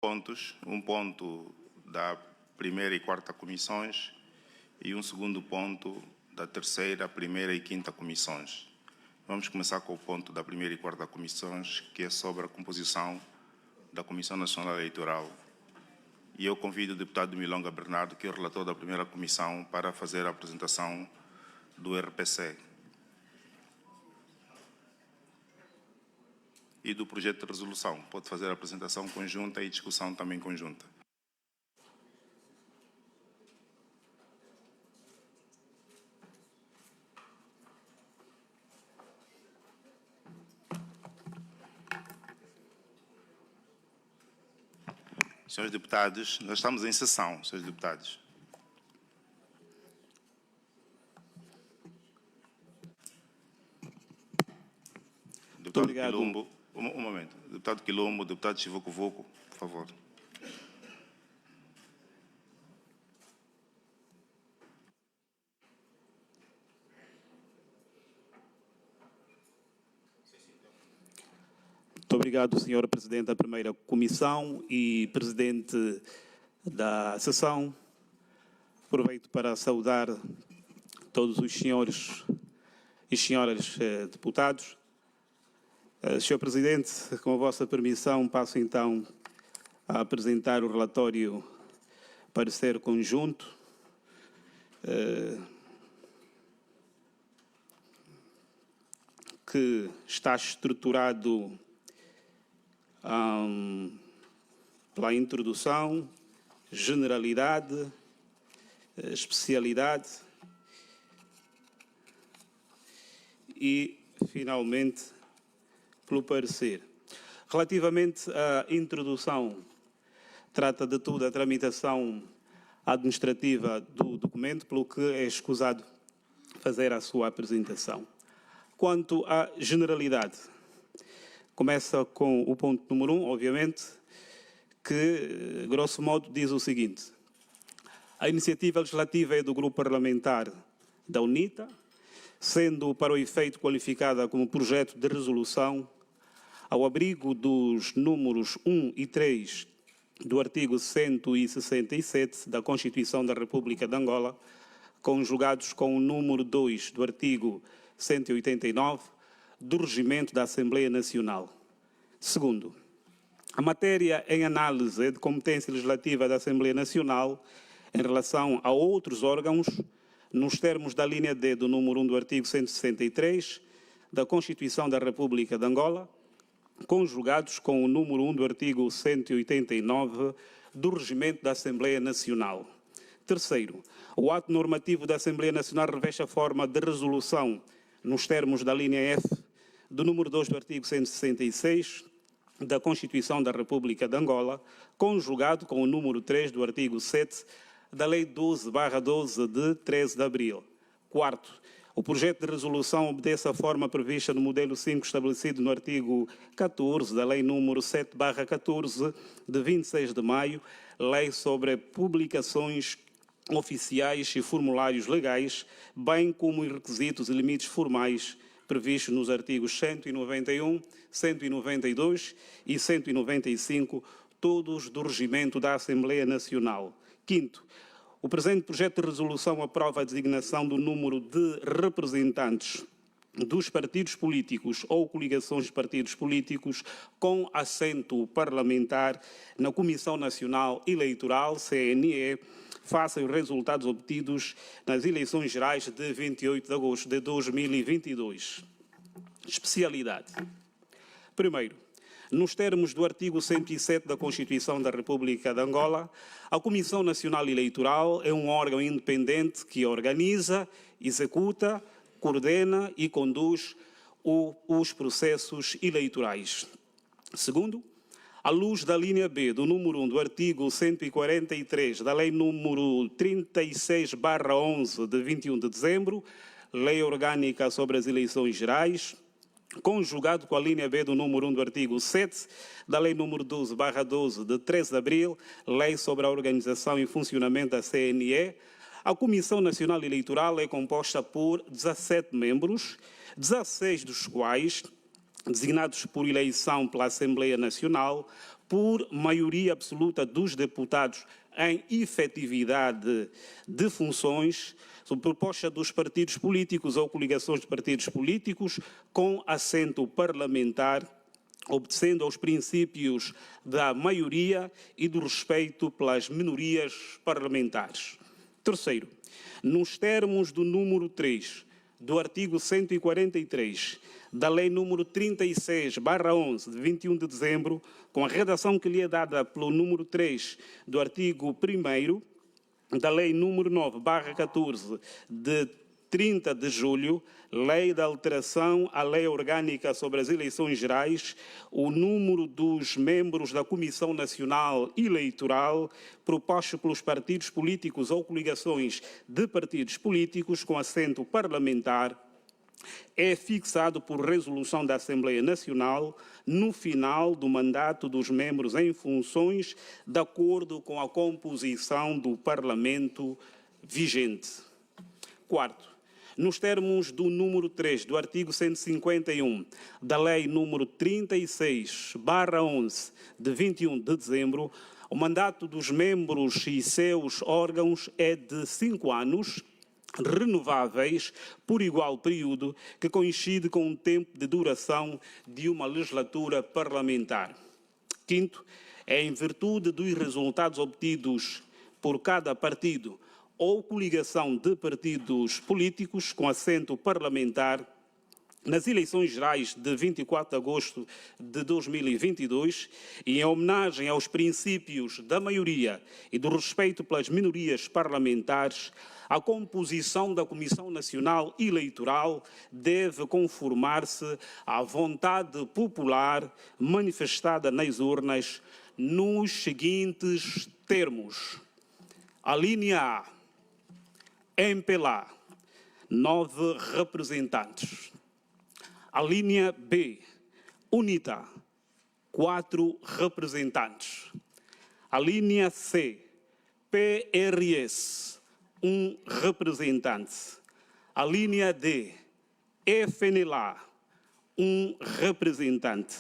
pontos, um ponto da primeira e quarta comissões e um segundo ponto da terceira, primeira e quinta comissões. Vamos começar com o ponto da primeira e quarta comissões, que é sobre a composição da Comissão Nacional Eleitoral. E eu convido o deputado Milonga Bernardo, que é o relator da primeira comissão, para fazer a apresentação do RPC e do projeto de resolução. Pode fazer a apresentação conjunta e discussão também conjunta. Senhores deputados, nós estamos em sessão, senhores deputados. Deputado Quilombo, um momento. Deputado Quilombo, deputado Chivuco Vuco, por favor. Muito obrigado, Sr. Presidente da primeira comissão e Presidente da sessão. Aproveito para saudar todos os senhores e senhoras deputados. Sr. Presidente, com a vossa permissão, passo então a apresentar o relatório parecer conjunto. Que está estruturado pela introdução, generalidade, especialidade e, finalmente, pelo parecer. Relativamente à introdução, trata de toda a tramitação administrativa do documento, pelo que é escusado fazer a sua apresentação. Quanto à generalidade, começa com o ponto número 1, obviamente, que, grosso modo, diz o seguinte: a iniciativa legislativa é do grupo parlamentar da UNITA, sendo para o efeito qualificada como projeto de resolução, ao abrigo dos números 1 e 3 do artigo 167 da Constituição da República de Angola, conjugados com o número 2 do artigo 189 do Regimento da Assembleia Nacional. Segundo, a matéria em análise é de competência legislativa da Assembleia Nacional em relação a outros órgãos, nos termos da linha D do número 1 do artigo 163 da Constituição da República de Angola, conjugados com o número 1 do artigo 189 do Regimento da Assembleia Nacional. Terceiro, o ato normativo da Assembleia Nacional reveste a forma de resolução nos termos da linha F do número 2 do artigo 166 da Constituição da República de Angola, conjugado com o número 3 do artigo 7 da Lei 12/12 de 13 de abril. Quarto, o projeto de resolução obedece à forma prevista no modelo 5 estabelecido no artigo 14 da Lei número 7/14 de 26 de maio, Lei sobre publicações oficiais e formulários legais, bem como os requisitos e limites formais previstos nos artigos 191, 192 e 195, todos do Regimento da Assembleia Nacional. Quinto, o presente projeto de resolução aprova a designação do número de representantes dos partidos políticos ou coligações de partidos políticos com assento parlamentar na Comissão Nacional Eleitoral, CNE, face aos resultados obtidos nas eleições gerais de 28 de agosto de 2022. Especialidade. Primeiro, nos termos do artigo 107 da Constituição da República de Angola, a Comissão Nacional Eleitoral é um órgão independente que organiza, executa, coordena e conduz os processos eleitorais. Segundo, à luz da linha B do número 1 do artigo 143 da Lei número 36/11 de 21 de dezembro, Lei Orgânica sobre as Eleições Gerais, conjugado com a linha B do número 1 do artigo 7 da Lei número 12/12 de 13 de abril, Lei sobre a Organização e Funcionamento da CNE, a Comissão Nacional Eleitoral é composta por 17 membros, 16 dos quais designados por eleição pela Assembleia Nacional, por maioria absoluta dos deputados em efetividade de funções, sob proposta dos partidos políticos ou coligações de partidos políticos, com assento parlamentar, obedecendo aos princípios da maioria e do respeito pelas minorias parlamentares. Terceiro, nos termos do número 3 do artigo 143 da Lei número 36/11, de 21 de dezembro, com a redação que lhe é dada pelo número 3 do artigo 1º da Lei número 9/14, de 30 de julho, Lei da alteração à Lei Orgânica sobre as Eleições Gerais, o número dos membros da Comissão Nacional Eleitoral, proposto pelos partidos políticos ou coligações de partidos políticos com assento parlamentar, é fixado por resolução da Assembleia Nacional no final do mandato dos membros em funções, de acordo com a composição do Parlamento vigente. Quarto, nos termos do número 3 do artigo 151 da Lei número 36/11, de 21 de dezembro, o mandato dos membros e seus órgãos é de 5 anos, renováveis por igual período, que coincide com o tempo de duração de uma legislatura parlamentar. Quinto, é em virtude dos resultados obtidos por cada partido ou coligação de partidos políticos com assento parlamentar nas eleições gerais de 24 de agosto de 2022 e em homenagem aos princípios da maioria e do respeito pelas minorias parlamentares, a composição da Comissão Nacional Eleitoral deve conformar-se à vontade popular manifestada nas urnas nos seguintes termos. A linha A, MPLA, 9 representantes. A linha B, UNITA, 4 representantes. A linha C, PRS, 1 representante. A linha D, FNLA, 1 representante.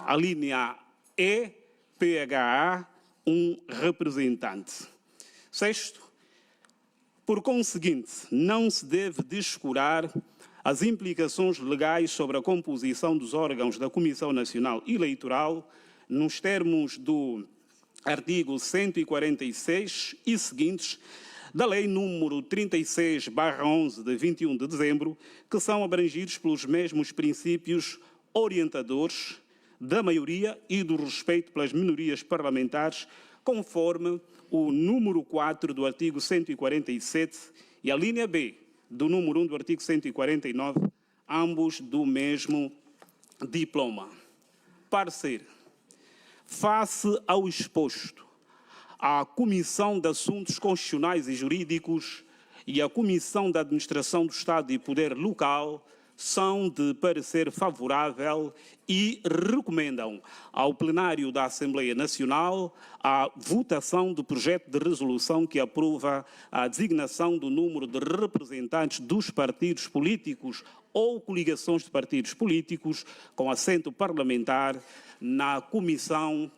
A linha E, PHA, 1 representante. Sexto, por conseguinte, não se deve descurar as implicações legais sobre a composição dos órgãos da Comissão Nacional Eleitoral, nos termos do artigo 146 e seguintes da Lei número 36/11, de 21 de dezembro, que são abrangidos pelos mesmos princípios orientadores da maioria e do respeito pelas minorias parlamentares, conforme o número 4 do artigo 147 e a linha B do número 1 do artigo 149, ambos do mesmo diploma. Parecer. Face ao exposto, a Comissão de Assuntos Constitucionais e Jurídicos e a Comissão da Administração do Estado e Poder Local são de parecer favorável e recomendam ao plenário da Assembleia Nacional a votação do projeto de resolução que aprova a designação do número de representantes dos partidos políticos ou coligações de partidos políticos com assento parlamentar na Comissão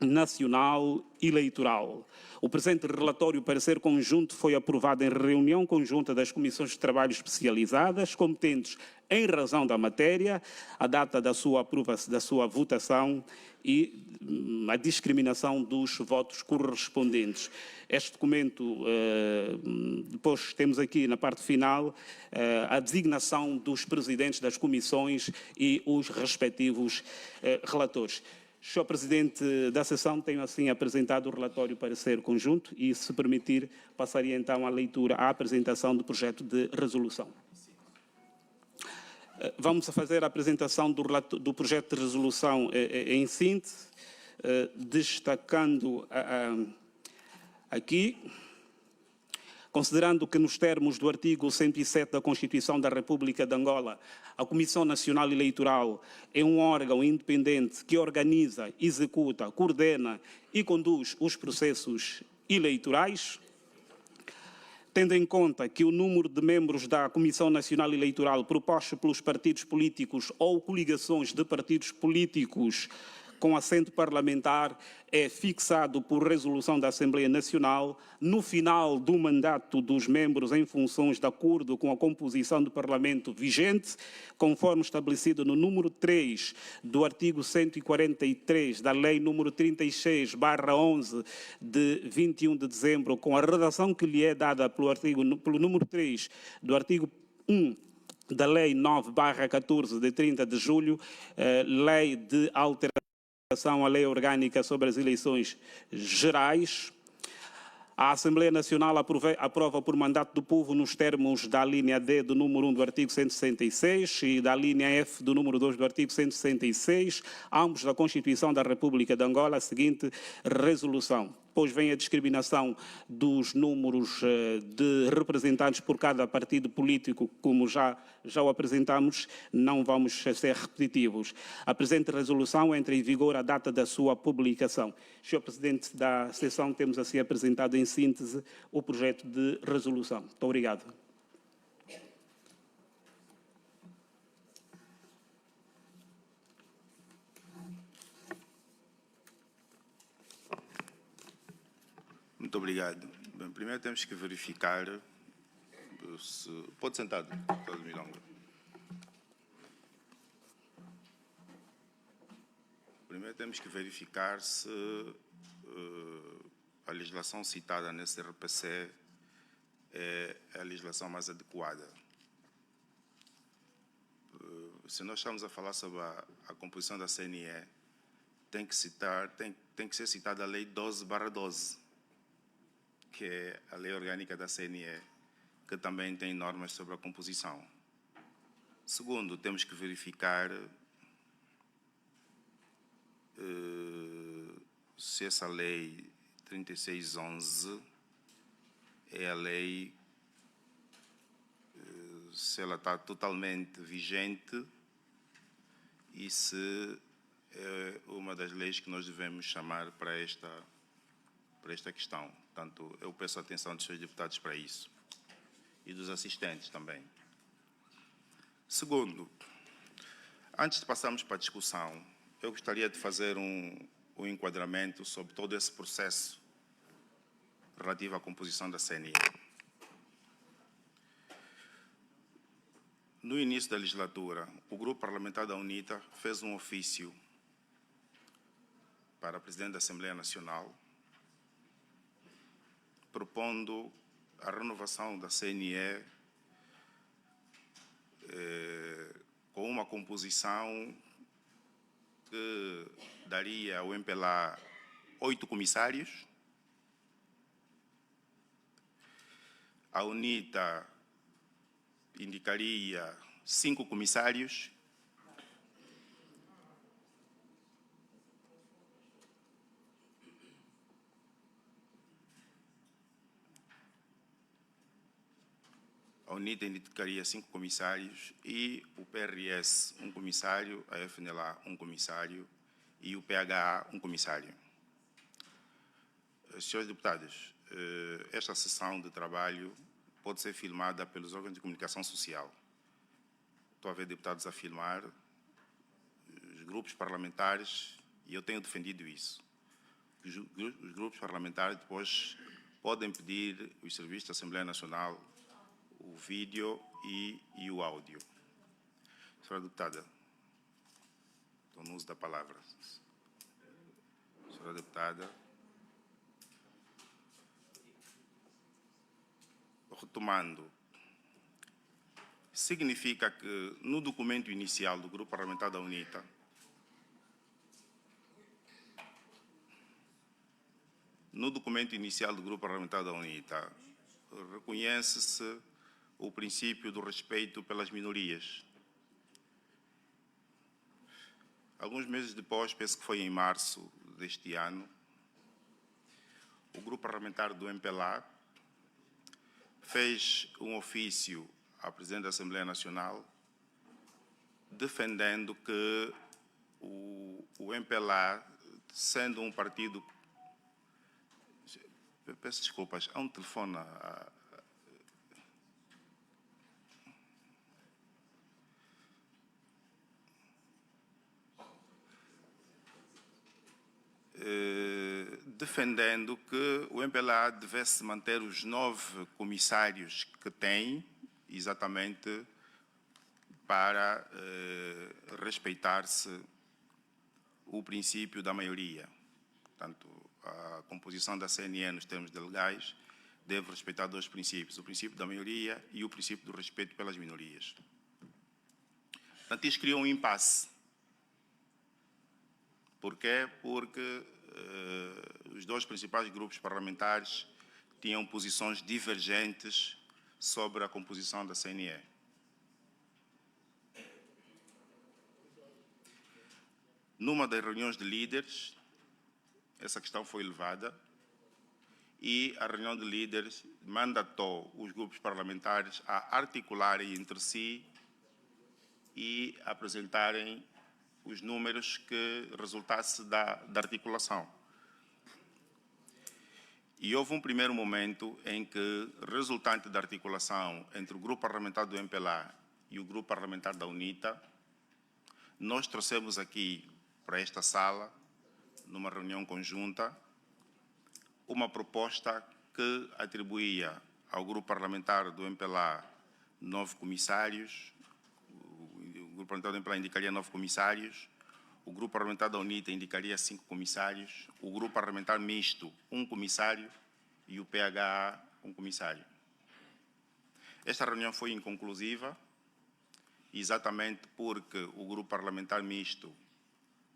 Nacional Eleitoral. O presente relatório parecer conjunto foi aprovado em reunião conjunta das comissões de trabalho especializadas competentes em razão da matéria, a data da sua aprovação, da sua votação e a discriminação dos votos correspondentes. Este documento, depois temos aqui na parte final a designação dos presidentes das comissões e os respectivos relatores. Sr. Presidente da sessão, tenho assim apresentado o relatório parecer conjunto e, se permitir, passaria então à leitura, à apresentação do projeto de resolução. Vamos fazer a apresentação do projeto de resolução em síntese, destacando aqui, considerando que nos termos do artigo 107 da Constituição da República de Angola, a Comissão Nacional Eleitoral é um órgão independente que organiza, executa, coordena e conduz os processos eleitorais, tendo em conta que o número de membros da Comissão Nacional Eleitoral proposto pelos partidos políticos ou coligações de partidos políticos com assento parlamentar é fixado por resolução da Assembleia Nacional no final do mandato dos membros em funções de acordo com a composição do Parlamento vigente, conforme estabelecido no número 3 do artigo 143 da Lei número 36/11 de 21 de dezembro, com a redação que lhe é dada pelo número 3 do artigo 1 da Lei 9/14 de 30 de julho, Lei de alteração à Lei Orgânica sobre as Eleições Gerais. A Assembleia Nacional aprova por mandato do povo nos termos da linha D do número 1 do artigo 166 e da linha F do número 2 do artigo 166, ambos da Constituição da República de Angola, a seguinte resolução. Depois vem a discriminação dos números de representantes por cada partido político, como já o apresentamos, não vamos ser repetitivos. A presente resolução entra em vigor à data da sua publicação. Senhor Presidente da sessão, temos assim apresentado em síntese o projeto de resolução. Muito obrigado. Muito obrigado. Bem, primeiro temos que verificar se... Pode sentar, deputado Milonga. Primeiro temos que verificar se a legislação citada nesse RPC é a legislação mais adequada. Se nós estamos a falar sobre a composição da CNE, tem que ser citada a Lei 12/12, que é a Lei Orgânica da CNE, que também tem normas sobre a composição. Segundo, temos que verificar se essa Lei 36/11 é a lei, se ela está totalmente vigente e se é uma das leis que nós devemos chamar para esta questão. Portanto, eu peço a atenção dos senhores deputados para isso e dos assistentes também. Segundo, antes de passarmos para a discussão, eu gostaria de fazer um enquadramento sobre todo esse processo relativo à composição da CNE. No início da legislatura, o Grupo Parlamentar da UNITA fez um ofício para a Presidente da Assembleia Nacional propondo a renovação da CNE com uma composição que daria ao MPLA 8 comissários, a UNITA indicaria 5 comissários a UNITA indicaria 5 comissários e o PRS 1 comissário, a FNLA 1 comissário e o PHA 1 comissário. Senhores deputados, esta sessão de trabalho pode ser filmada pelos órgãos de comunicação social. Estou a ver deputados a filmar, os grupos parlamentares, e eu tenho defendido isso. Os grupos parlamentares depois podem pedir os serviços da Assembleia Nacional o vídeo e o áudio. Senhora deputada, estou no uso da palavra. Senhora deputada, retomando, significa que no documento inicial do Grupo Parlamentar da UNITA, reconhece-se o princípio do respeito pelas minorias. Alguns meses depois, penso que foi em março deste ano, o grupo parlamentar do MPLA fez um ofício à Presidente da Assembleia Nacional defendendo que o MPLA, sendo um partido... Peço desculpas, há um telefone defendendo que o MPLA devesse manter os 9 comissários que tem, exatamente para respeitar-se o princípio da maioria. Portanto, a composição da CNE nos termos legais deve respeitar 2 princípios, o princípio da maioria e o princípio do respeito pelas minorias. Portanto, isto criou um impasse. Por quê? Porque os 2 principais grupos parlamentares tinham posições divergentes sobre a composição da CNE. Numa das reuniões de líderes, essa questão foi levada e a reunião de líderes mandatou os grupos parlamentares a articularem entre si e apresentarem os números que resultasse da articulação. E houve um primeiro momento em que, resultante da articulação entre o grupo parlamentar do MPLA e o grupo parlamentar da UNITA, nós trouxemos aqui para esta sala, numa reunião conjunta, uma proposta que atribuía ao grupo parlamentar do MPLA 9 comissários, o grupo parlamentar do MPLA indicaria 9 comissários, o grupo parlamentar da UNITA indicaria 5 comissários, o grupo parlamentar misto 1 comissário e o PHA 1 comissário. Esta reunião foi inconclusiva, exatamente porque o grupo parlamentar misto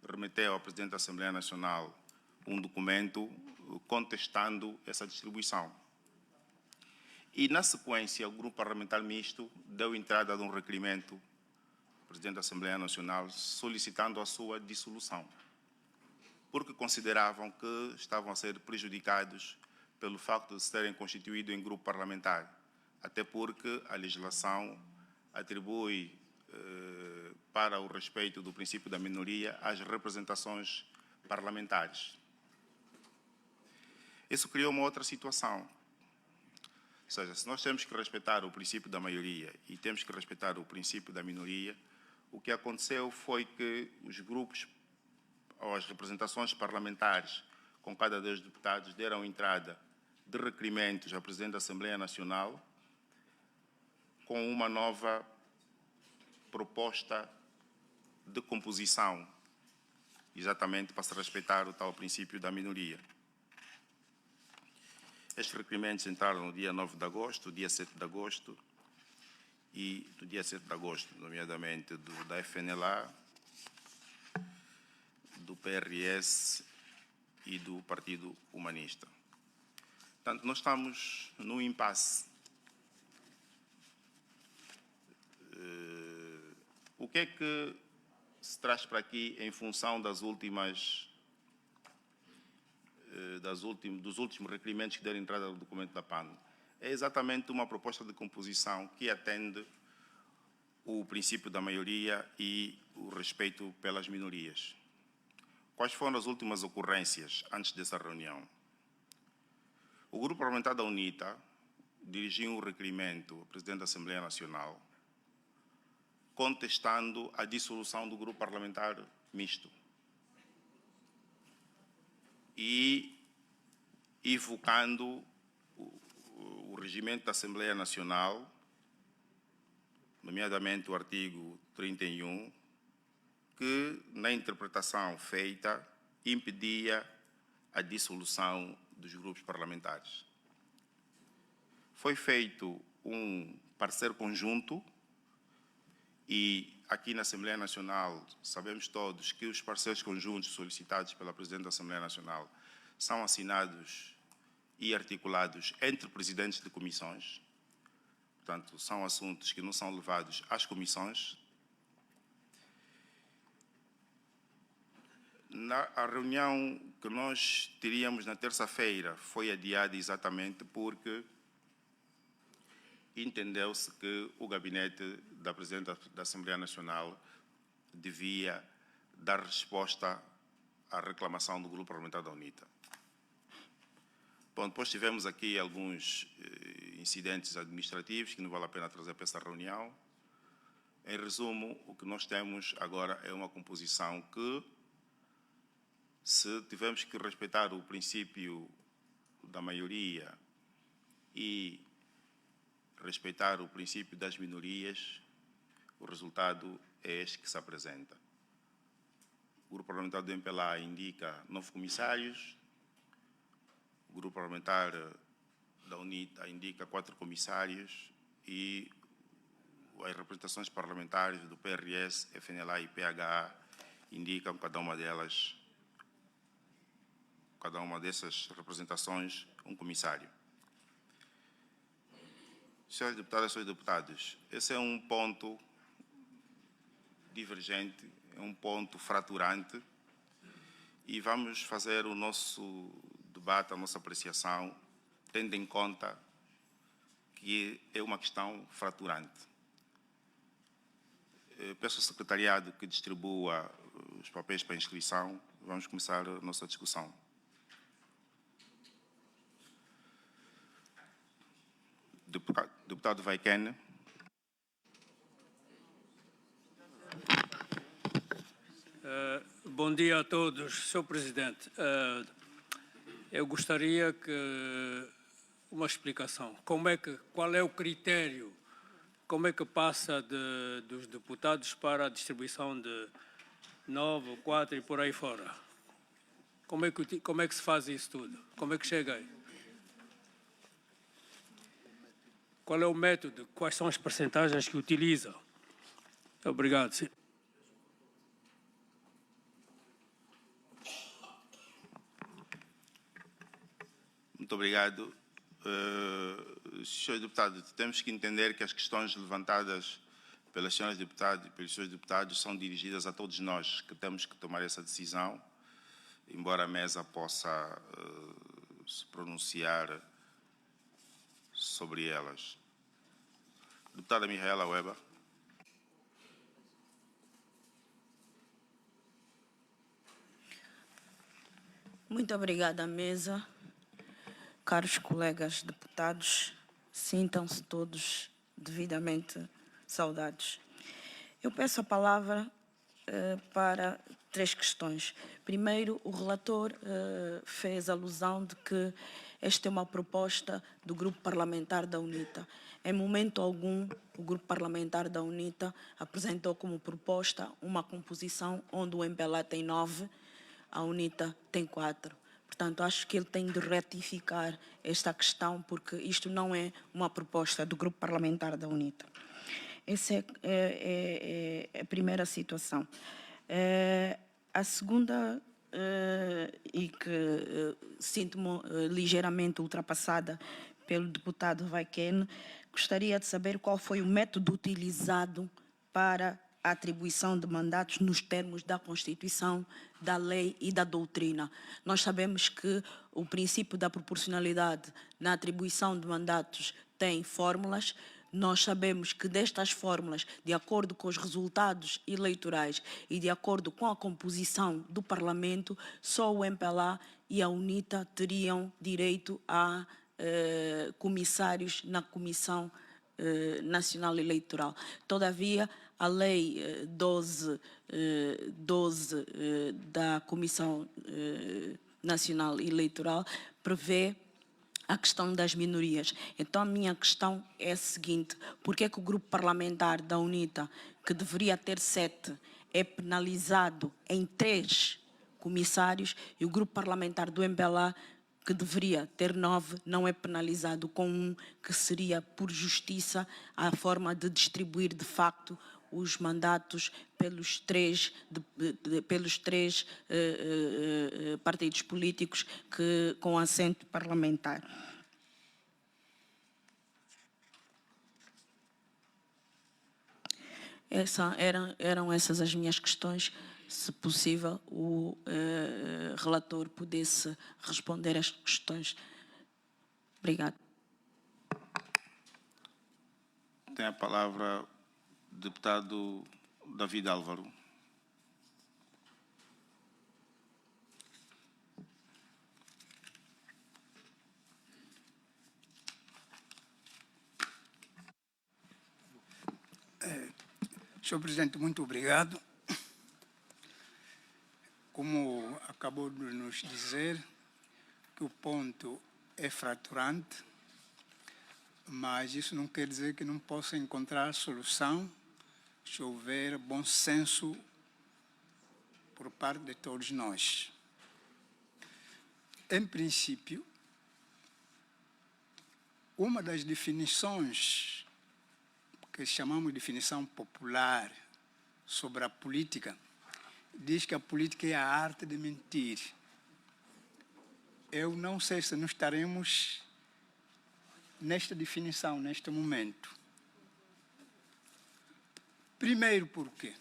remeteu ao Presidente da Assembleia Nacional um documento contestando essa distribuição. E, na sequência, o grupo parlamentar misto deu entrada a um requerimento ao Presidente da Assembleia Nacional solicitando a sua dissolução, porque consideravam que estavam a ser prejudicados pelo facto de se terem constituído em grupo parlamentar, até porque a legislação atribui para o respeito do princípio da minoria as representações parlamentares. Isso criou uma outra situação. Ou seja, se nós temos que respeitar o princípio da maioria e temos que respeitar o princípio da minoria, o que aconteceu foi que os grupos, ou as representações parlamentares, com cada 2 deputados, deram entrada de requerimentos ao Presidente da Assembleia Nacional com uma nova proposta de composição, exatamente para se respeitar o tal princípio da minoria. Estes requerimentos entraram no dia 9 de agosto, dia 7 de agosto e do dia 7 de agosto, nomeadamente da FNLA, do PRS e do Partido Humanista. Portanto, nós estamos num impasse. O que é que se traz para aqui em função dos últimos requerimentos que deram entrada ao documento da PAN? É exatamente uma proposta de composição que atende o princípio da maioria e o respeito pelas minorias. Quais foram as últimas ocorrências antes dessa reunião? O grupo parlamentar da UNITA dirigiu um requerimento ao Presidente da Assembleia Nacional contestando a dissolução do grupo parlamentar misto e evocando o regimento da Assembleia Nacional, nomeadamente o artigo 31, que, na interpretação feita, impedia a dissolução dos grupos parlamentares. Foi feito um parecer conjunto e aqui na Assembleia Nacional sabemos todos que os pareceres conjuntos solicitados pela Presidente da Assembleia Nacional são assinados e articulados entre presidentes de comissões. Portanto, são assuntos que não são levados às comissões. A reunião que nós teríamos na terça-feira foi adiada exatamente porque entendeu-se que o gabinete da Presidente da Assembleia Nacional devia dar resposta à reclamação do grupo parlamentar da UNITA. Bom, depois tivemos aqui alguns incidentes administrativos que não vale a pena trazer para essa reunião. Em resumo, o que nós temos agora é uma composição que Se tivermos que respeitar o princípio da maioria e respeitar o princípio das minorias, o resultado é este que se apresenta. O Grupo Parlamentar do MPLA indica 9 comissários, o Grupo Parlamentar da UNITA indica 4 comissários e as representações parlamentares do PRS, FNLA e PHA indicam cada uma dessas representações um comissário. Senhoras deputadas e senhores deputados, esse é um ponto divergente, é um ponto fraturante e vamos fazer o nosso debate, a nossa apreciação, tendo em conta que é uma questão fraturante. Peço ao secretariado que distribua os papéis para inscrição. Vamos começar a nossa discussão. Deputado Vaikene. Bom dia a todos, Sr. Presidente. Eu gostaria que uma explicação. Qual é o critério? Como é que passa dos deputados para a distribuição de 9, 4 e por aí fora? Como é que se faz isso tudo? Como é que chega aí? Qual é o método? Quais são as percentagens que utiliza? Obrigado, senhor. Muito obrigado. Senhores deputados, temos que entender que as questões levantadas pelas senhoras deputadas e pelos senhores deputados são dirigidas a todos nós que temos que tomar essa decisão, embora a mesa possa se pronunciar sobre elas. Deputada Mihaela Weber. Muito obrigada, mesa. Caros colegas deputados, sintam-se todos devidamente saudados. Eu peço a palavra para 3 questões. Primeiro, o relator fez alusão de que esta é uma proposta do Grupo Parlamentar da UNITA. Em momento algum, o Grupo Parlamentar da UNITA apresentou como proposta uma composição onde o MPLA tem 9, a UNITA tem 4. Portanto, acho que ele tem de retificar esta questão, porque isto não é uma proposta do Grupo Parlamentar da UNITA. Essa é a primeira situação. A segunda, e que sinto-me ligeiramente ultrapassada pelo deputado Vaikene, gostaria de saber qual foi o método utilizado para a atribuição de mandatos nos termos da Constituição, da lei e da doutrina. Nós sabemos que o princípio da proporcionalidade na atribuição de mandatos tem fórmulas. Nós sabemos que destas fórmulas, de acordo com os resultados eleitorais e de acordo com a composição do Parlamento, só o MPLA e a UNITA teriam direito a comissários na Comissão Nacional Eleitoral. Todavia, a Lei 12 da Comissão Nacional Eleitoral prevê a questão das minorias. Então, a minha questão é a seguinte: por que é que o grupo parlamentar da UNITA, que deveria ter 7, é penalizado em 3 comissários, e o grupo parlamentar do MPLA, que deveria ter 9, não é penalizado com 1, que seria, por justiça, a forma de distribuir, de facto, os mandatos pelos três partidos políticos com assento parlamentar. Eram essas as minhas questões. Se possível, o relator pudesse responder às questões. Obrigado. Tem a palavra o deputado David Álvaro. Senhor Presidente, muito obrigado. Como acabou de nos dizer que o ponto é fraturante, mas isso não quer dizer que não possa encontrar solução se houver bom senso por parte de todos nós. Em princípio, uma das definições que chamamos de definição popular sobre a política diz que a política é a arte de mentir. Eu não sei se nós estaremos nesta definição, neste momento. Primeiro, por quê?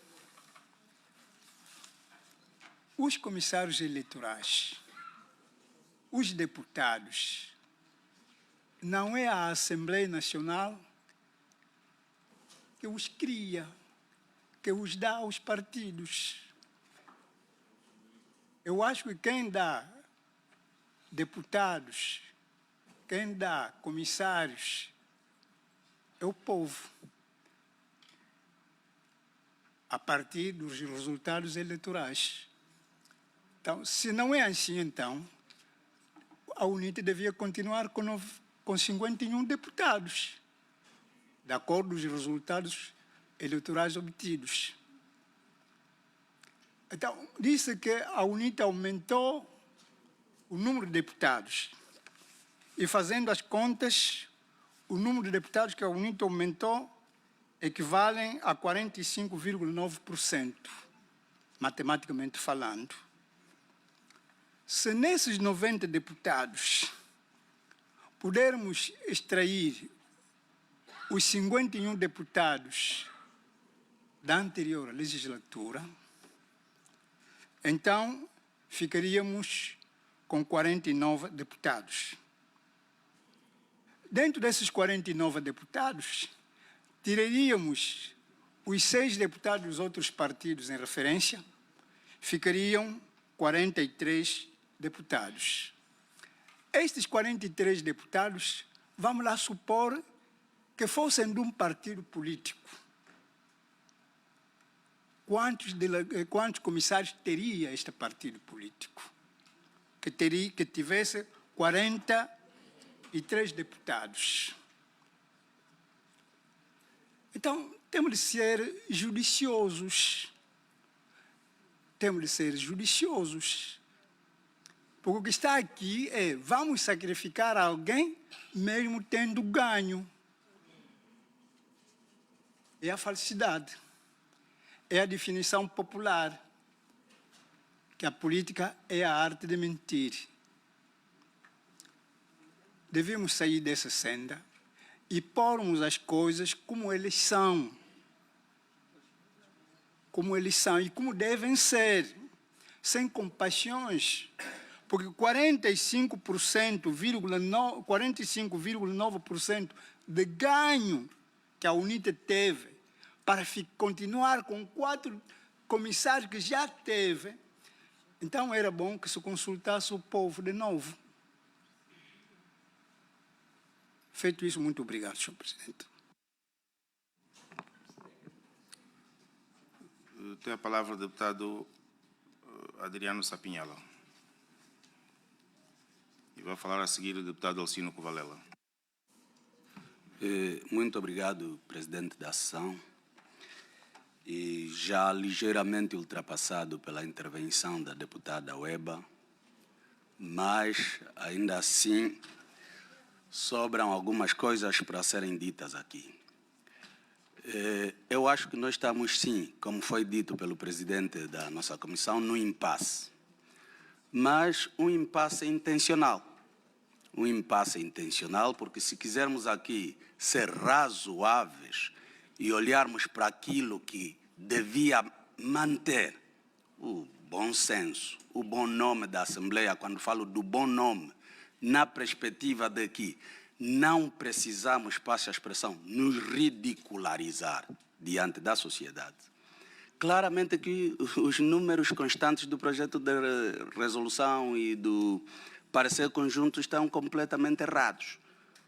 Os comissários eleitorais, os deputados, não é a Assembleia Nacional que os cria, que os dá aos partidos. Eu acho que quem dá deputados, quem dá comissários, é o povo, a partir dos resultados eleitorais. Então, se não é assim, então, a UNITA devia continuar com 51 deputados, de acordo com os resultados eleitorais obtidos. Então, disse que a UNITA aumentou o número de deputados. E fazendo as contas, o número de deputados que a UNITA aumentou equivalem a 45,9%, matematicamente falando. Se nesses 90 deputados pudermos extrair os 51 deputados da anterior legislatura, então ficaríamos com 49 deputados. Dentro desses 49 deputados, tiraríamos os 6 deputados dos outros partidos em referência, ficariam 43 deputados. Estes 43 deputados, vamos lá supor que fossem de um partido político. Quantos comissários teria este partido político? Que tivesse 43 deputados. Então, temos de ser judiciosos. Temos de ser judiciosos. Porque o que está aqui é, vamos sacrificar alguém mesmo tendo ganho. É a falsidade. É a definição popular, que a política é a arte de mentir. Devemos sair dessa senda e pormos as coisas como eles são. Como eles são e como devem ser, sem compaixões. Porque 45,9% de ganho que a UNITA teve para continuar com 4 comissários que já teve, então era bom que se consultasse o povo de novo. Feito isso, muito obrigado, Sr. Presidente. Tem a palavra o deputado Adriano Sapinhala. E vai falar a seguir o deputado Alcino Covalela. Muito obrigado, presidente da sessão. E já ligeiramente ultrapassado pela intervenção da deputada Weba, mas ainda assim sobram algumas coisas para serem ditas aqui. Eu acho que nós estamos, sim, como foi dito pelo presidente da nossa comissão, num impasse. Mas um impasse intencional. Um impasse intencional, porque se quisermos aqui ser razoáveis e olharmos para aquilo que devia manter o bom senso, o bom nome da Assembleia, quando falo do bom nome, na perspectiva de que não precisamos, passe a expressão, nos ridicularizar diante da sociedade. Claramente que os números constantes do projeto de resolução e do parecer conjunto estão completamente errados.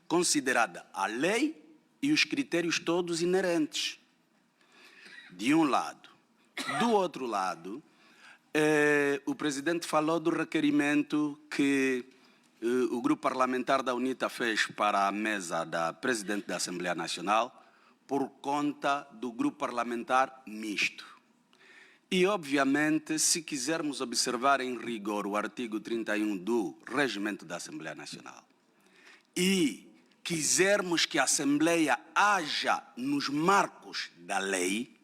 Considerada a lei e os critérios todos inerentes, de um lado. Do outro lado, o presidente falou do requerimento que o grupo parlamentar da UNITA fez para a mesa da presidente da Assembleia Nacional por conta do grupo parlamentar misto. E, obviamente, se quisermos observar em rigor o artigo 31 do Regimento da Assembleia Nacional e quisermos que a Assembleia haja nos marcos da lei,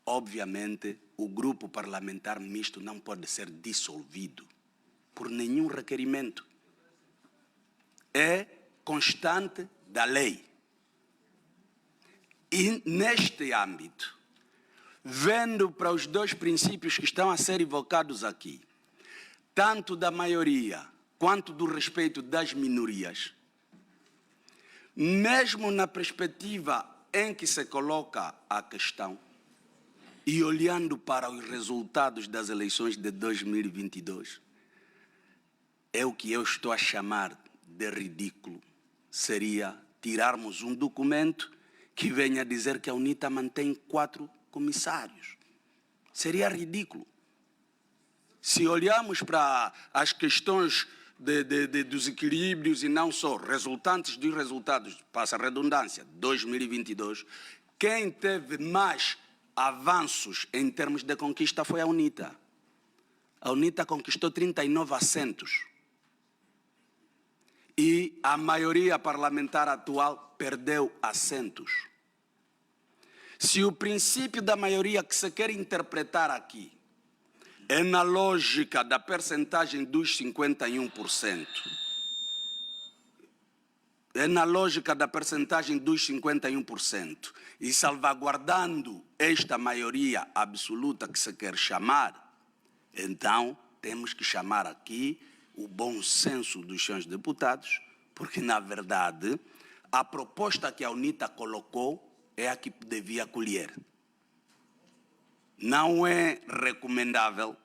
obviamente, o grupo parlamentar misto não pode ser dissolvido por nenhum requerimento. É constante da lei. E, neste âmbito, vendo para os dois princípios que estão a ser evocados aqui, tanto da maioria quanto do respeito das minorias, mesmo na perspectiva em que se coloca a questão, e olhando para os resultados das eleições de 2022, é o que eu estou a chamar de ridículo. Seria tirarmos um documento que venha dizer que a UNITA mantém 4 comissários. Seria ridículo. Se olharmos para as questões dos equilíbrios e não só resultantes dos resultados, passa a redundância, 2022, quem teve mais avanços em termos de conquista foi a UNITA. A UNITA conquistou 39 assentos. E a maioria parlamentar atual perdeu assentos. Se o princípio da maioria que se quer interpretar aqui é na lógica da percentagem dos 51%, é na lógica da percentagem dos 51%, e salvaguardando esta maioria absoluta que se quer chamar, então temos que chamar aqui o bom senso dos seus deputados, porque, na verdade, a proposta que a UNITA colocou é a que devia colher. Não é recomendável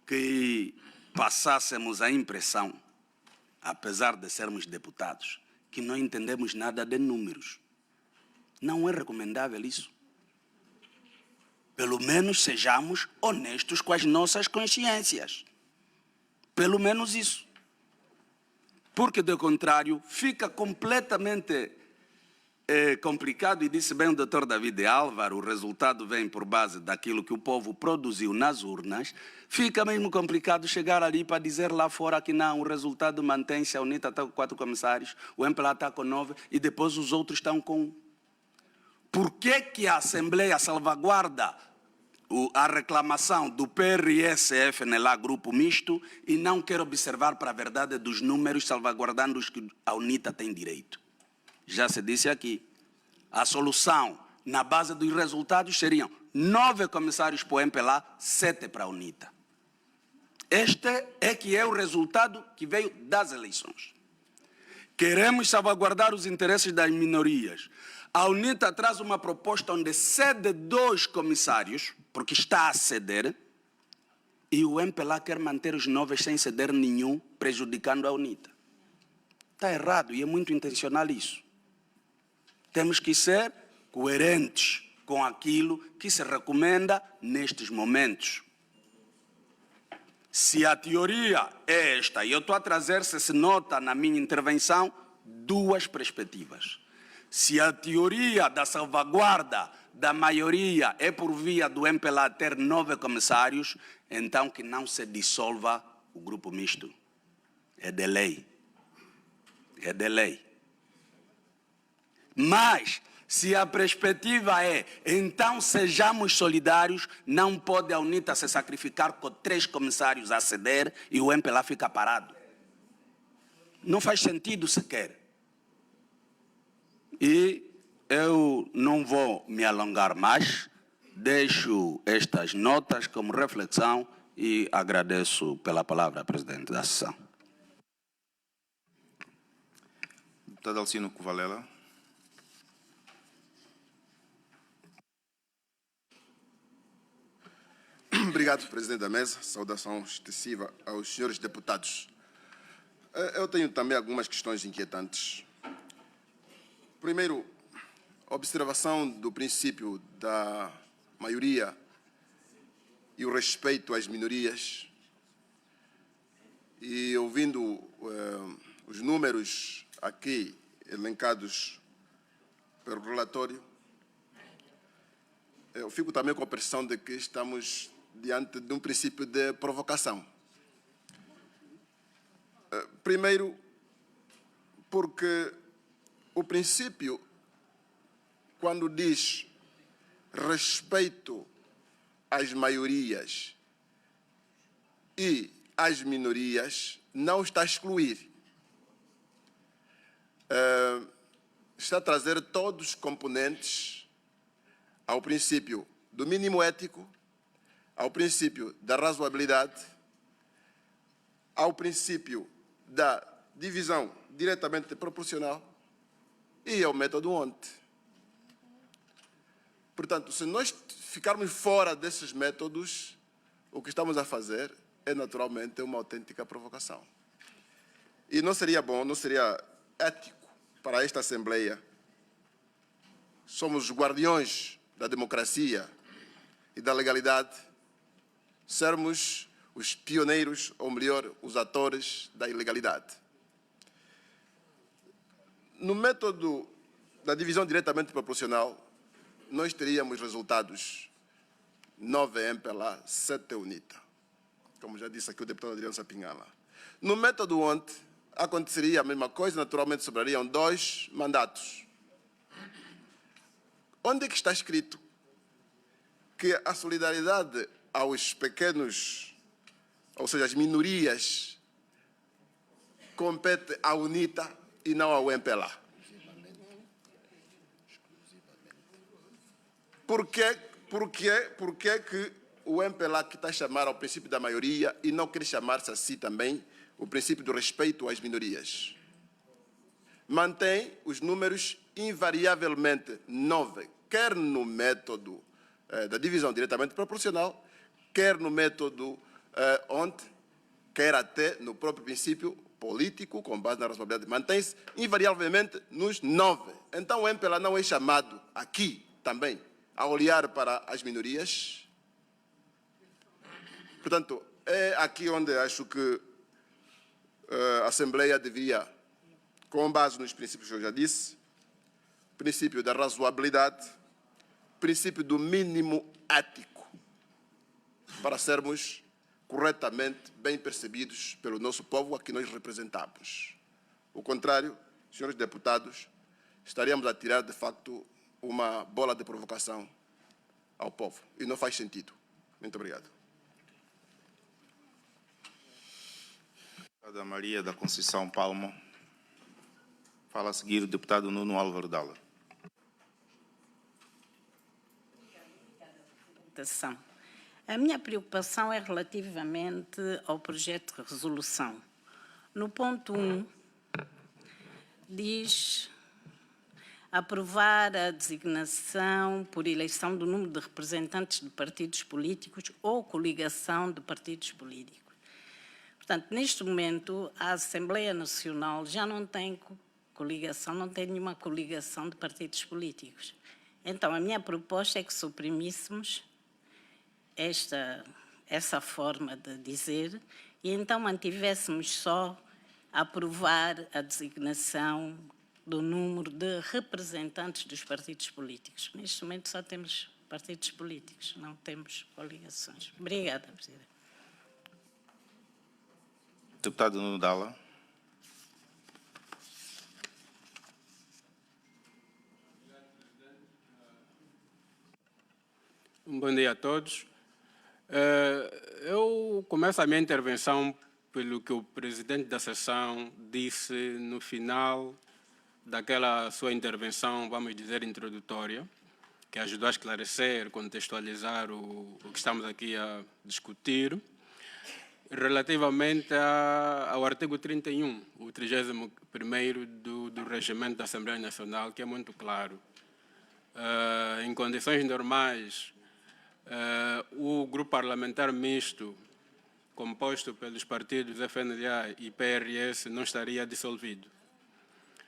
que passássemos a impressão, apesar de sermos deputados, que não entendemos nada de números. Não é recomendável isso. Pelo menos sejamos honestos com as nossas consciências. Pelo menos isso. Porque, do contrário, fica completamente complicado, e disse bem o Dr. David Álvaro, o resultado vem por base daquilo que o povo produziu nas urnas, fica mesmo complicado chegar ali para dizer lá fora que não, o resultado mantém-se, a UNITA está com 4 comissários, o MPLA está com 9 e depois os outros estão com 1. Por que a Assembleia salvaguarda a reclamação do PRSF lá, grupo misto, e não quer observar para a verdade dos números, salvaguardando os que a UNITA tem direito? Já se disse aqui, a solução na base dos resultados seriam 9 comissários para o MPLA, 7 para a UNITA. Este é que é o resultado que veio das eleições. Queremos salvaguardar os interesses das minorias. A UNITA traz uma proposta onde cede 2 comissários, porque está a ceder, e o MPLA quer manter os 9 sem ceder nenhum, prejudicando a UNITA. Está errado e é muito intencional isso. Temos que ser coerentes com aquilo que se recomenda nestes momentos. Se a teoria é esta, e eu estou a trazer, se nota na minha intervenção, 2 perspectivas. Se a teoria da salvaguarda da maioria é por via do MPLA ter 9 comissários, então que não se dissolva o grupo misto. É de lei. É de lei. Mas, se a perspectiva é, então sejamos solidários, não pode a UNITA se sacrificar com 3 comissários a ceder e o MPLA fica parado. Não faz sentido sequer. E eu não vou me alongar mais, deixo estas notas como reflexão e agradeço pela palavra, presidente da sessão. Deputado Alcino Covalela. Obrigado, presidente da mesa. Saudação extensiva aos senhores deputados. Eu tenho também algumas questões inquietantes. Primeiro, observação do princípio da maioria e o respeito às minorias. E ouvindo os números aqui elencados pelo relatório, eu fico também com a impressão de que estamos diante de um princípio de provocação. Primeiro, porque o princípio, quando diz respeito às maiorias e às minorias, não está a excluir. Está a trazer todos os componentes ao princípio do mínimo ético, ao princípio da razoabilidade, ao princípio da divisão diretamente proporcional e ao método ONT. Portanto, se nós ficarmos fora desses métodos, o que estamos a fazer é naturalmente uma autêntica provocação. E não seria bom, não seria ético para esta Assembleia. Somos os guardiões da democracia e da legalidade, sermos os pioneiros, ou melhor, os atores da ilegalidade. No método da divisão diretamente proporcional, nós teríamos resultados 9 MPLA, 7 UNITA, como já disse aqui o deputado Adriano Sapinhala. No método ONT, aconteceria a mesma coisa, naturalmente sobrariam 2 mandatos. Onde é que está escrito que a solidariedade aos pequenos, ou seja, as minorias, compete à UNITA e não ao MPLA? Por que que o MPLA que está a chamar ao princípio da maioria e não quer chamar-se assim também o princípio do respeito às minorias? Mantém os números invariavelmente 9, quer no método da divisão diretamente proporcional, quer no método ONT, quer até no próprio princípio político, com base na razoabilidade, mantém-se invariavelmente nos 9. Então o MPLA não é chamado aqui também a olhar para as minorias. Portanto, é aqui onde acho que a Assembleia deveria, com base nos princípios que eu já disse, princípio da razoabilidade, princípio do mínimo ético, para sermos corretamente bem percebidos pelo nosso povo a que nós representamos. O contrário, senhores deputados, estaríamos a tirar, de facto, uma bola de provocação ao povo. E não faz sentido. Muito obrigado. Deputada Maria da Conceição Palma. Fala a seguir o deputado Nuno Álvaro Dalla. A minha preocupação é relativamente ao projeto de resolução. No ponto 1, diz aprovar a designação por eleição do número de representantes de partidos políticos ou coligação de partidos políticos. Portanto, neste momento, a Assembleia Nacional já não tem coligação, não tem nenhuma coligação de partidos políticos. Então, a minha proposta é que suprimíssemos essa forma de dizer e então mantivéssemos só aprovar a designação do número de representantes dos partidos políticos. Neste momento só temos partidos políticos, não temos coligações. Obrigada, Presidente. Deputado Nuno Dalla. Bom dia a todos. Eu começo a minha intervenção pelo que o presidente da sessão disse no final daquela sua intervenção, vamos dizer, introdutória, que ajudou a esclarecer, contextualizar o que estamos aqui a discutir, relativamente ao artigo 31, o 31º do Regimento da Assembleia Nacional, que é muito claro. Em condições normais, o grupo parlamentar misto, composto pelos partidos FNDA e PRS, não estaria dissolvido.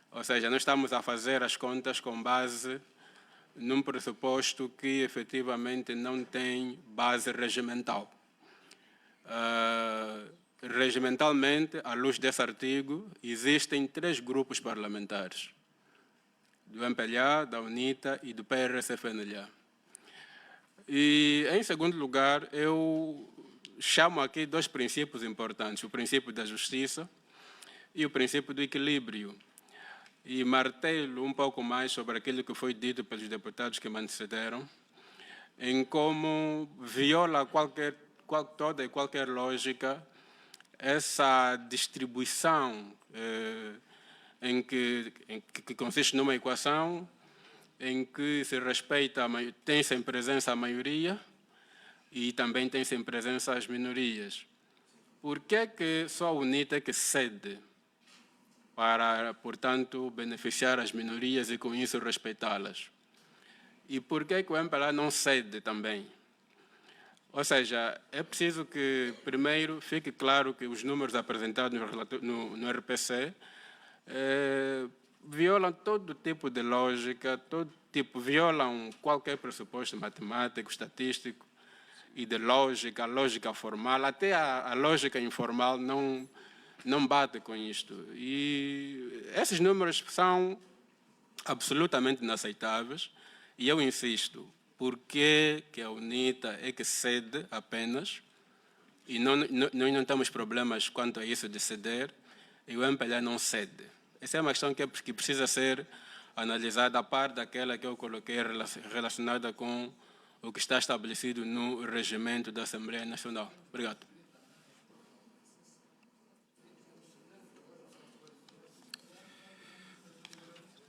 Ou seja, nós estamos a fazer as contas com base num pressuposto que efetivamente não tem base regimental. Regimentalmente, à luz desse artigo, existem 3 grupos parlamentares, do MPLA, da UNITA e do PRS-FNLA. E, em segundo lugar, eu chamo aqui 2 princípios importantes, o princípio da justiça e o princípio do equilíbrio. E martelo um pouco mais sobre aquilo que foi dito pelos deputados que me antecederam, em como viola toda e qualquer lógica essa distribuição que consiste numa equação em que se respeita, tem-se em presença a maioria e também tem-se em presença as minorias. Por que só a UNITA é que cede para, portanto, beneficiar as minorias e com isso respeitá-las? E por que o MPLA não cede também? Ou seja, é preciso que, primeiro, fique claro que os números apresentados no RPC violam todo tipo de lógica, violam qualquer pressuposto matemático, estatístico e de lógica, a lógica formal, até a lógica informal não bate com isto. E esses números são absolutamente inaceitáveis e eu insisto, por que a UNITA é que cede apenas e nós não temos problemas quanto a isso de ceder e o MPLA não cede? Essa é uma questão que precisa ser analisada a par daquela que eu coloquei relacionada com o que está estabelecido no regimento da Assembleia Nacional. Obrigado.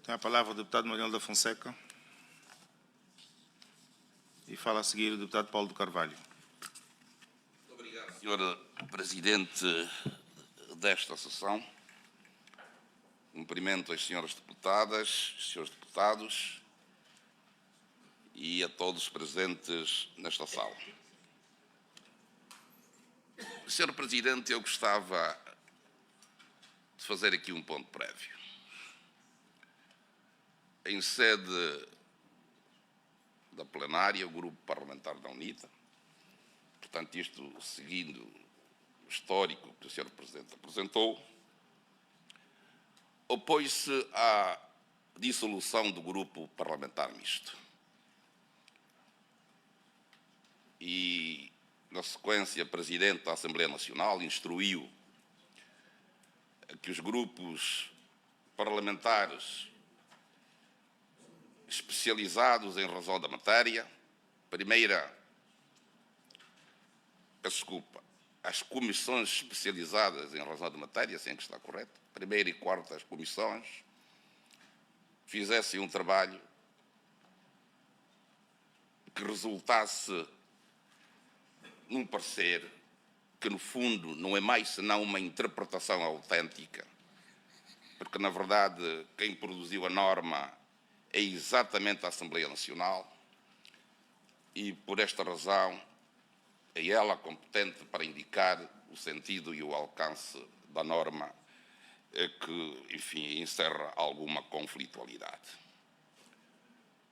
Tem a palavra o deputado Manuel da Fonseca. E fala a seguir o deputado Paulo do Carvalho. Muito obrigado, Sr. Presidente desta sessão. Cumprimento as senhoras deputadas, os senhores deputados e a todos os presentes nesta sala. Sr. Presidente, eu gostava de fazer aqui um ponto prévio. Em sede da plenária, o Grupo Parlamentar da UNITA, portanto, isto seguindo o histórico que o Sr. Presidente apresentou, opôs-se à dissolução do Grupo Parlamentar Misto. E, na sequência, o Presidente da Assembleia Nacional instruiu que os grupos parlamentares especializados em razão da matéria, as comissões especializadas em razão da matéria, assim que está correto, primeira e quarta as comissões, fizessem um trabalho que resultasse num parecer que, no fundo, não é mais senão uma interpretação autêntica, porque, na verdade, quem produziu a norma é exatamente a Assembleia Nacional e, por esta razão, é ela competente para indicar o sentido e o alcance da norma que, enfim, encerra alguma conflitualidade.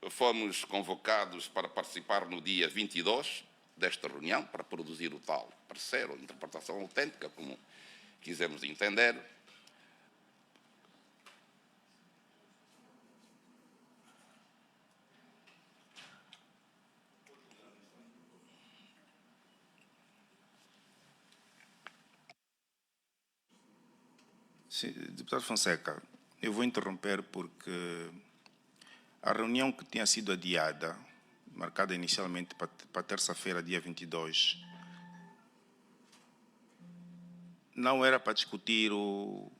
Fomos convocados para participar no dia 22 desta reunião, para produzir o tal parecer ou interpretação autêntica, como quisemos entender. Sim, deputado Fonseca, eu vou interromper porque a reunião que tinha sido adiada, marcada inicialmente para terça-feira, dia 22, não era para discutir o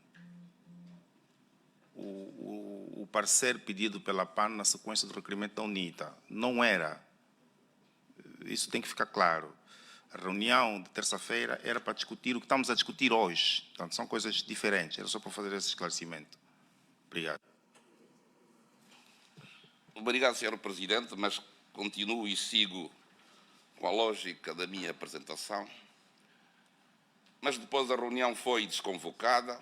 parecer pedido pela PAN na sequência do requerimento da UNITA. Não era. Isso tem que ficar claro. A reunião de terça-feira era para discutir o que estamos a discutir hoje. Portanto, são coisas diferentes. Era só para fazer esse esclarecimento. Obrigado. Obrigado, Sr. Presidente, mas continuo e sigo com a lógica da minha apresentação. Mas depois a reunião foi desconvocada.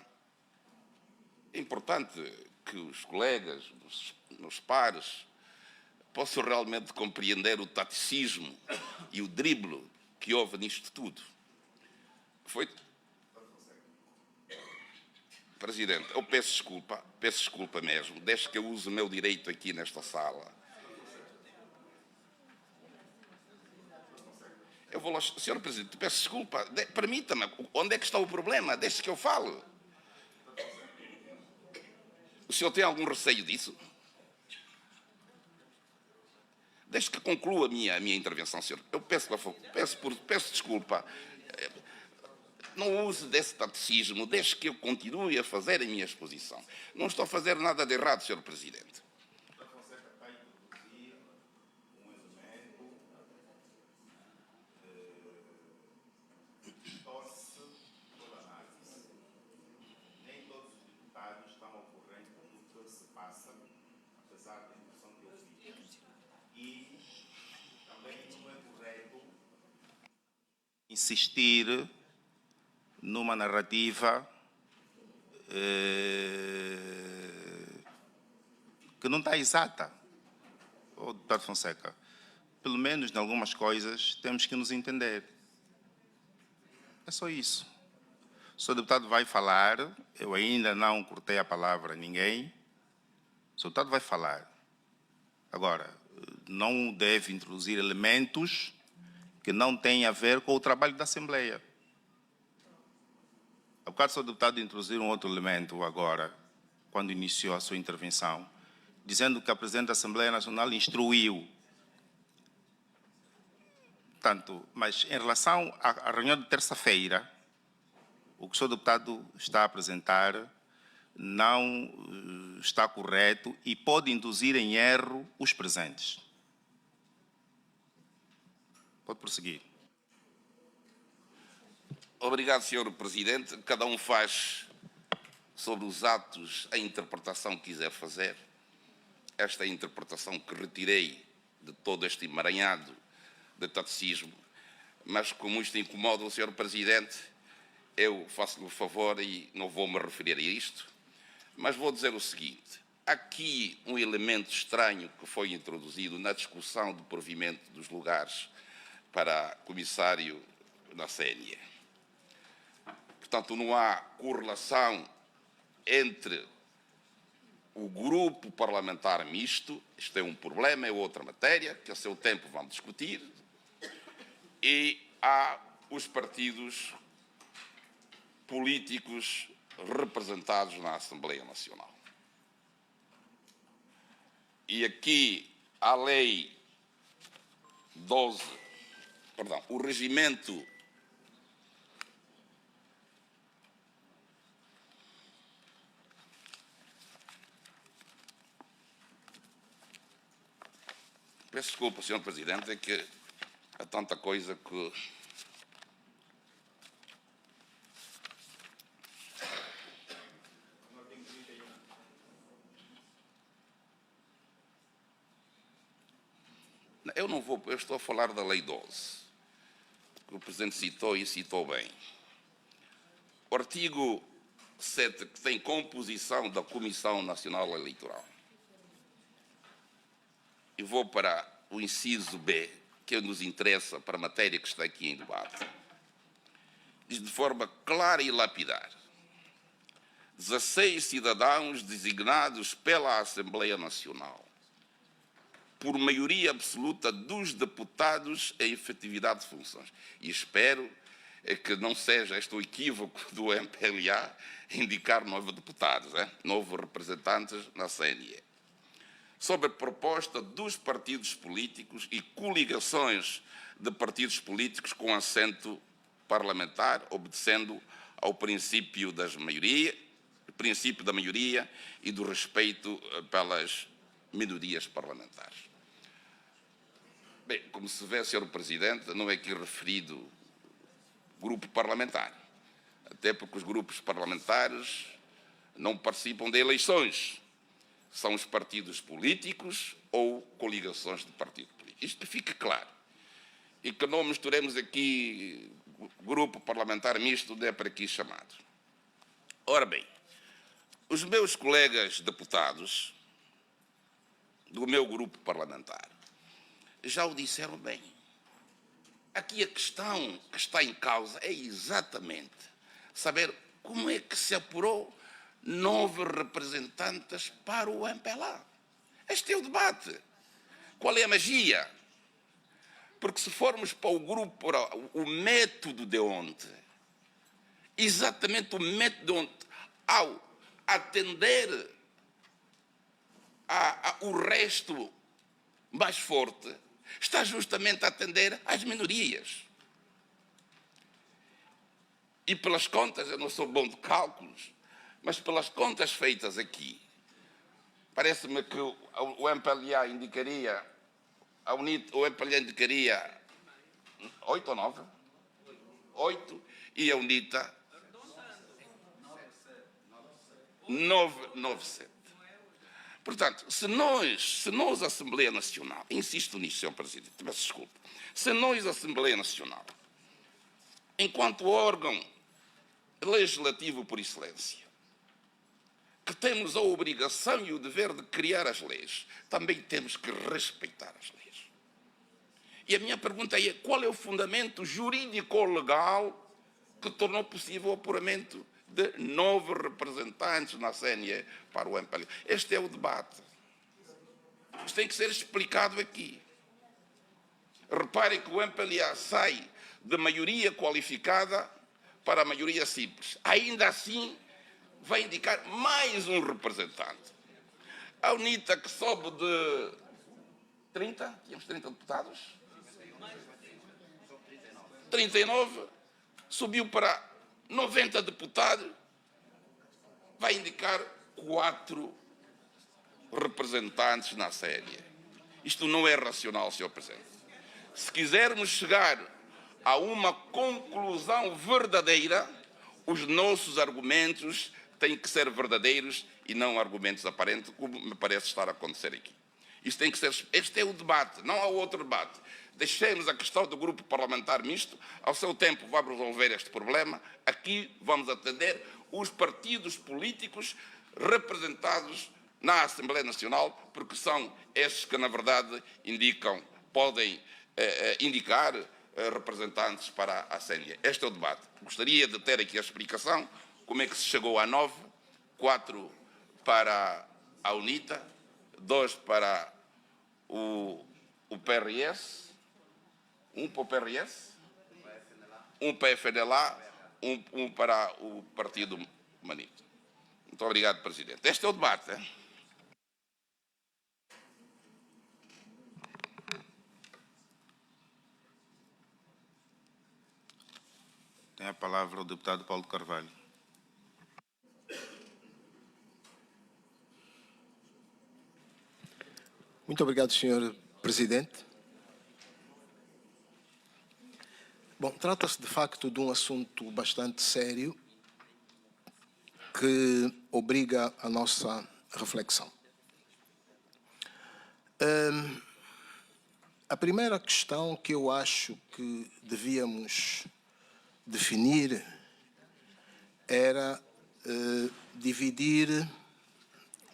É importante que os colegas, nos pares, posso realmente compreender o taticismo e o drible que houve nisto tudo. Foi... Presidente, eu peço desculpa mesmo, desde que eu uso o meu direito aqui nesta sala. Eu vou lá, Sr. Presidente, peço desculpa, permita-me, onde é que está o problema? Deixe que eu fale. O senhor tem algum receio disso? Deixe que conclua a minha intervenção, senhor. Eu peço desculpa. Não use desse taticismo, deixe que eu continue a fazer a minha exposição. Não estou a fazer nada de errado, Sr. Presidente. Insistir numa narrativa que não está exata. Deputado Fonseca, pelo menos em algumas coisas temos que nos entender. É só isso. O senhor deputado vai falar, eu ainda não cortei a palavra a ninguém. O senhor deputado vai falar. Agora, não deve introduzir elementos que não têm a ver com o trabalho da Assembleia. Há bocado o senhor deputado introduziu um outro elemento agora, quando iniciou a sua intervenção, dizendo que a Presidente da Assembleia Nacional instruiu. Portanto, mas em relação à reunião de terça-feira, o que o senhor deputado está a apresentar não está correto e pode induzir em erro os presentes. Pode prosseguir. Obrigado, Sr. Presidente. Cada um faz sobre os atos a interpretação que quiser fazer. Esta é a interpretação que retirei de todo este emaranhado de taticismo, mas como isto incomoda o Sr. Presidente, eu faço-lhe o favor e não vou me referir a isto, mas vou dizer o seguinte. Há aqui um elemento estranho que foi introduzido na discussão do provimento dos lugares para comissário na CNE. Portanto, não há correlação entre o grupo parlamentar misto, isto é um problema, é outra matéria, que a seu tempo vamos discutir, e há os partidos políticos representados na Assembleia Nacional. E aqui a lei 12, perdão, o regimento peço desculpa, Sr. Presidente, é que há tanta coisa que... Eu estou a falar da Lei 12, que o Presidente citou e citou bem. O artigo 7, que tem composição da Comissão Nacional Eleitoral. E vou para o inciso B, que nos interessa para a matéria que está aqui em debate. Diz de forma clara e lapidar: 16 cidadãos designados pela Assembleia Nacional, por maioria absoluta dos deputados em efetividade de funções. E espero que não seja este o equívoco do MPLA indicar 9 deputados, 9 representantes na CNE. Sob a proposta dos partidos políticos e coligações de partidos políticos com assento parlamentar, obedecendo ao princípio da maioria e do respeito pelas minorias parlamentares. Bem, como se vê, Sr. Presidente, não é aqui referido grupo parlamentar, até porque os grupos parlamentares não participam de eleições. São os partidos políticos ou coligações de partido político. Isto fica claro. E que não misturemos aqui grupo parlamentar misto, não é para aqui chamado. Ora bem, os meus colegas deputados do meu grupo parlamentar já o disseram bem. Aqui a questão que está em causa é exatamente saber como é que se apurou 9 representantes para o MPLA. Este é o debate. Qual é a magia? Porque se formos para o grupo, para o método de ontem, exatamente o método de ontem, ao atender o resto mais forte, está justamente a atender às minorias. E pelas contas, eu não sou bom de cálculos, mas pelas contas feitas aqui, parece-me que o MPLA indicaria, o MPLA indicaria 8 ou 9? 8, e a UNITA 9,7. Portanto, se nós, Assembleia Nacional, insisto nisso, Sr. Presidente, peço desculpa, se nós, Assembleia Nacional, enquanto órgão legislativo por excelência, que temos a obrigação e o dever de criar as leis, também temos que respeitar as leis. E a minha pergunta é, qual é o fundamento jurídico-legal que tornou possível o apuramento de 9 representantes na CNE para o MPLA? Este é o debate. Isto tem que ser explicado aqui. Reparem que o MPLA sai de maioria qualificada para a maioria simples. Ainda assim, vai indicar mais um representante. A UNITA, que sobe de 30, tínhamos 30 deputados? 39, subiu para 90 deputados, vai indicar 4 representantes na série. Isto não é racional, Sr. Presidente. Se quisermos chegar a uma conclusão verdadeira, os nossos argumentos têm que ser verdadeiros e não argumentos aparentes, como me parece estar a acontecer aqui. Isto tem que ser, este é o debate, não há outro debate. Deixemos a questão do grupo parlamentar misto, ao seu tempo vamos resolver este problema, aqui vamos atender os partidos políticos representados na Assembleia Nacional, porque são estes que, na verdade, podem indicar representantes para a CNE. Este é o debate. Gostaria de ter aqui a explicação, como é que se chegou a 9, 4 para a UNITA, 2 para o PRS, 1 para o PRS, 1 para a FNLA, 1 para o Partido Manito. Muito obrigado, Presidente. Este é o debate. Hein? Tem a palavra o deputado Paulo Carvalho. Muito obrigado, Sr. Presidente. Bom, trata-se de facto de um assunto bastante sério que obriga a nossa reflexão. A primeira questão que eu acho que devíamos definir era dividir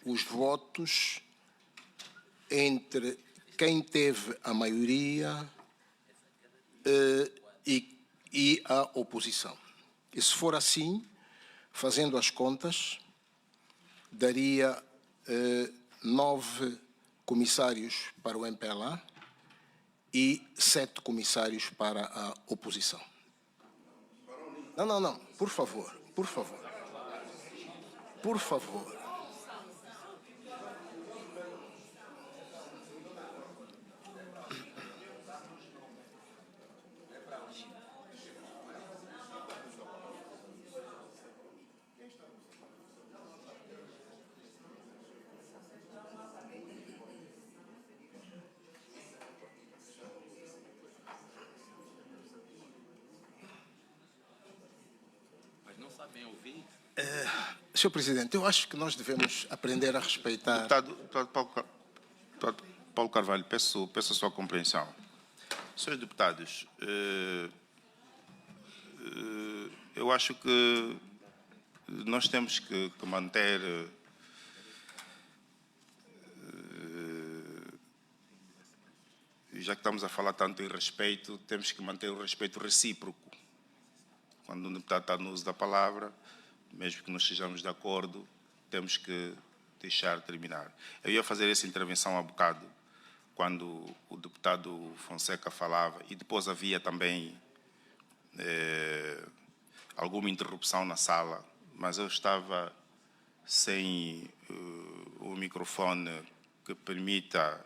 os votos entre quem teve a maioria e a oposição. E se for assim, fazendo as contas, daria 9 comissários para o MPLA e 7 comissários para a oposição. Não, por favor, por favor. Por favor. Senhor Presidente, eu acho que nós devemos aprender a respeitar... Deputado Paulo Carvalho, peço a sua compreensão. Senhores deputados, eu acho que nós temos que manter já que estamos a falar tanto em respeito, temos que manter o respeito recíproco. Quando um deputado está no uso da palavra, mesmo que não estejamos de acordo, temos que deixar terminar. Eu ia fazer essa intervenção há bocado, quando o deputado Fonseca falava, e depois havia também alguma interrupção na sala, mas eu estava sem o microfone que permita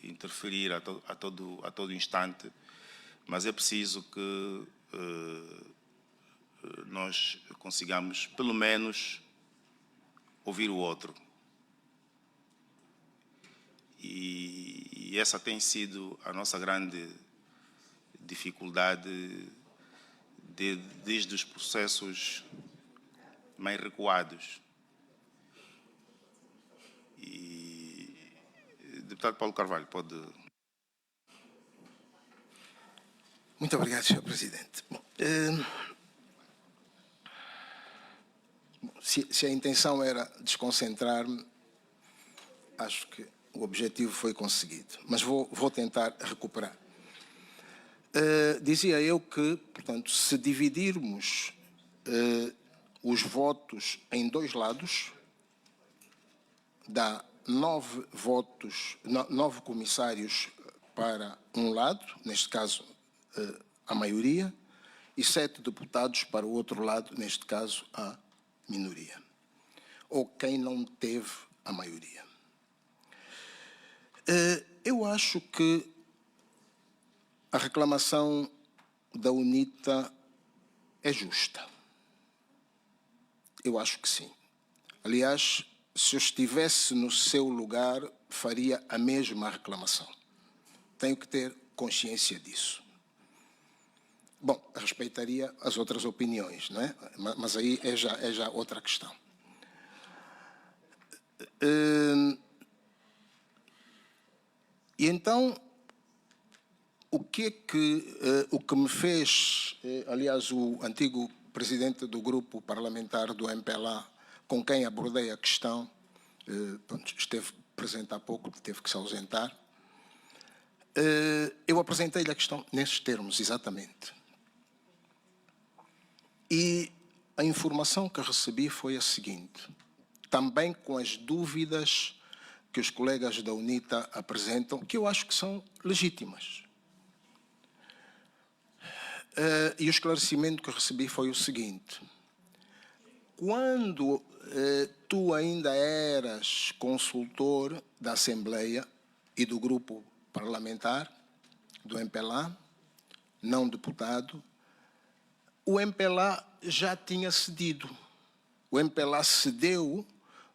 interferir a todo instante, mas é preciso que nós consigamos, pelo menos, ouvir o outro. E essa tem sido a nossa grande dificuldade desde os processos mais recuados. E deputado Paulo Carvalho, pode... Muito obrigado, Sr. Presidente. Bom, se a intenção era desconcentrar-me, acho que o objetivo foi conseguido, mas vou tentar recuperar. Dizia eu que, portanto, se dividirmos os votos em dois lados, dá 9 votos, 9 comissários para um lado, neste caso a maioria, e 7 deputados para o outro lado, neste caso a minoria, ou quem não teve a maioria. Eu acho que a reclamação da UNITA é justa. Eu acho que sim. Aliás, se eu estivesse no seu lugar, faria a mesma reclamação. Tenho que ter consciência disso. Bom, respeitaria as outras opiniões, não é? Mas aí é já outra questão. E então, o que me fez, aliás, o antigo presidente do grupo parlamentar do MPLA, com quem abordei a questão, esteve presente há pouco, teve que se ausentar, eu apresentei-lhe a questão nesses termos, exatamente. E a informação que recebi foi a seguinte, também com as dúvidas que os colegas da UNITA apresentam, que eu acho que são legítimas. E o esclarecimento que recebi foi o seguinte, quando tu ainda eras consultor da Assembleia e do grupo parlamentar do MPLA, não deputado, o MPLA já tinha cedido. O MPLA cedeu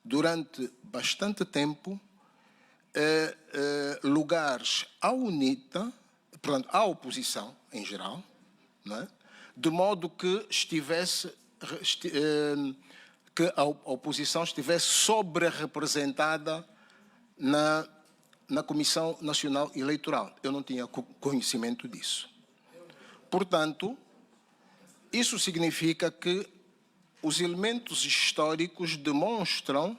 durante bastante tempo lugares à UNITA, portanto, à oposição em geral, não é? De modo que que a oposição estivesse sobre-representada na Comissão Nacional Eleitoral. Eu não tinha conhecimento disso. Portanto, isso significa que os elementos históricos demonstram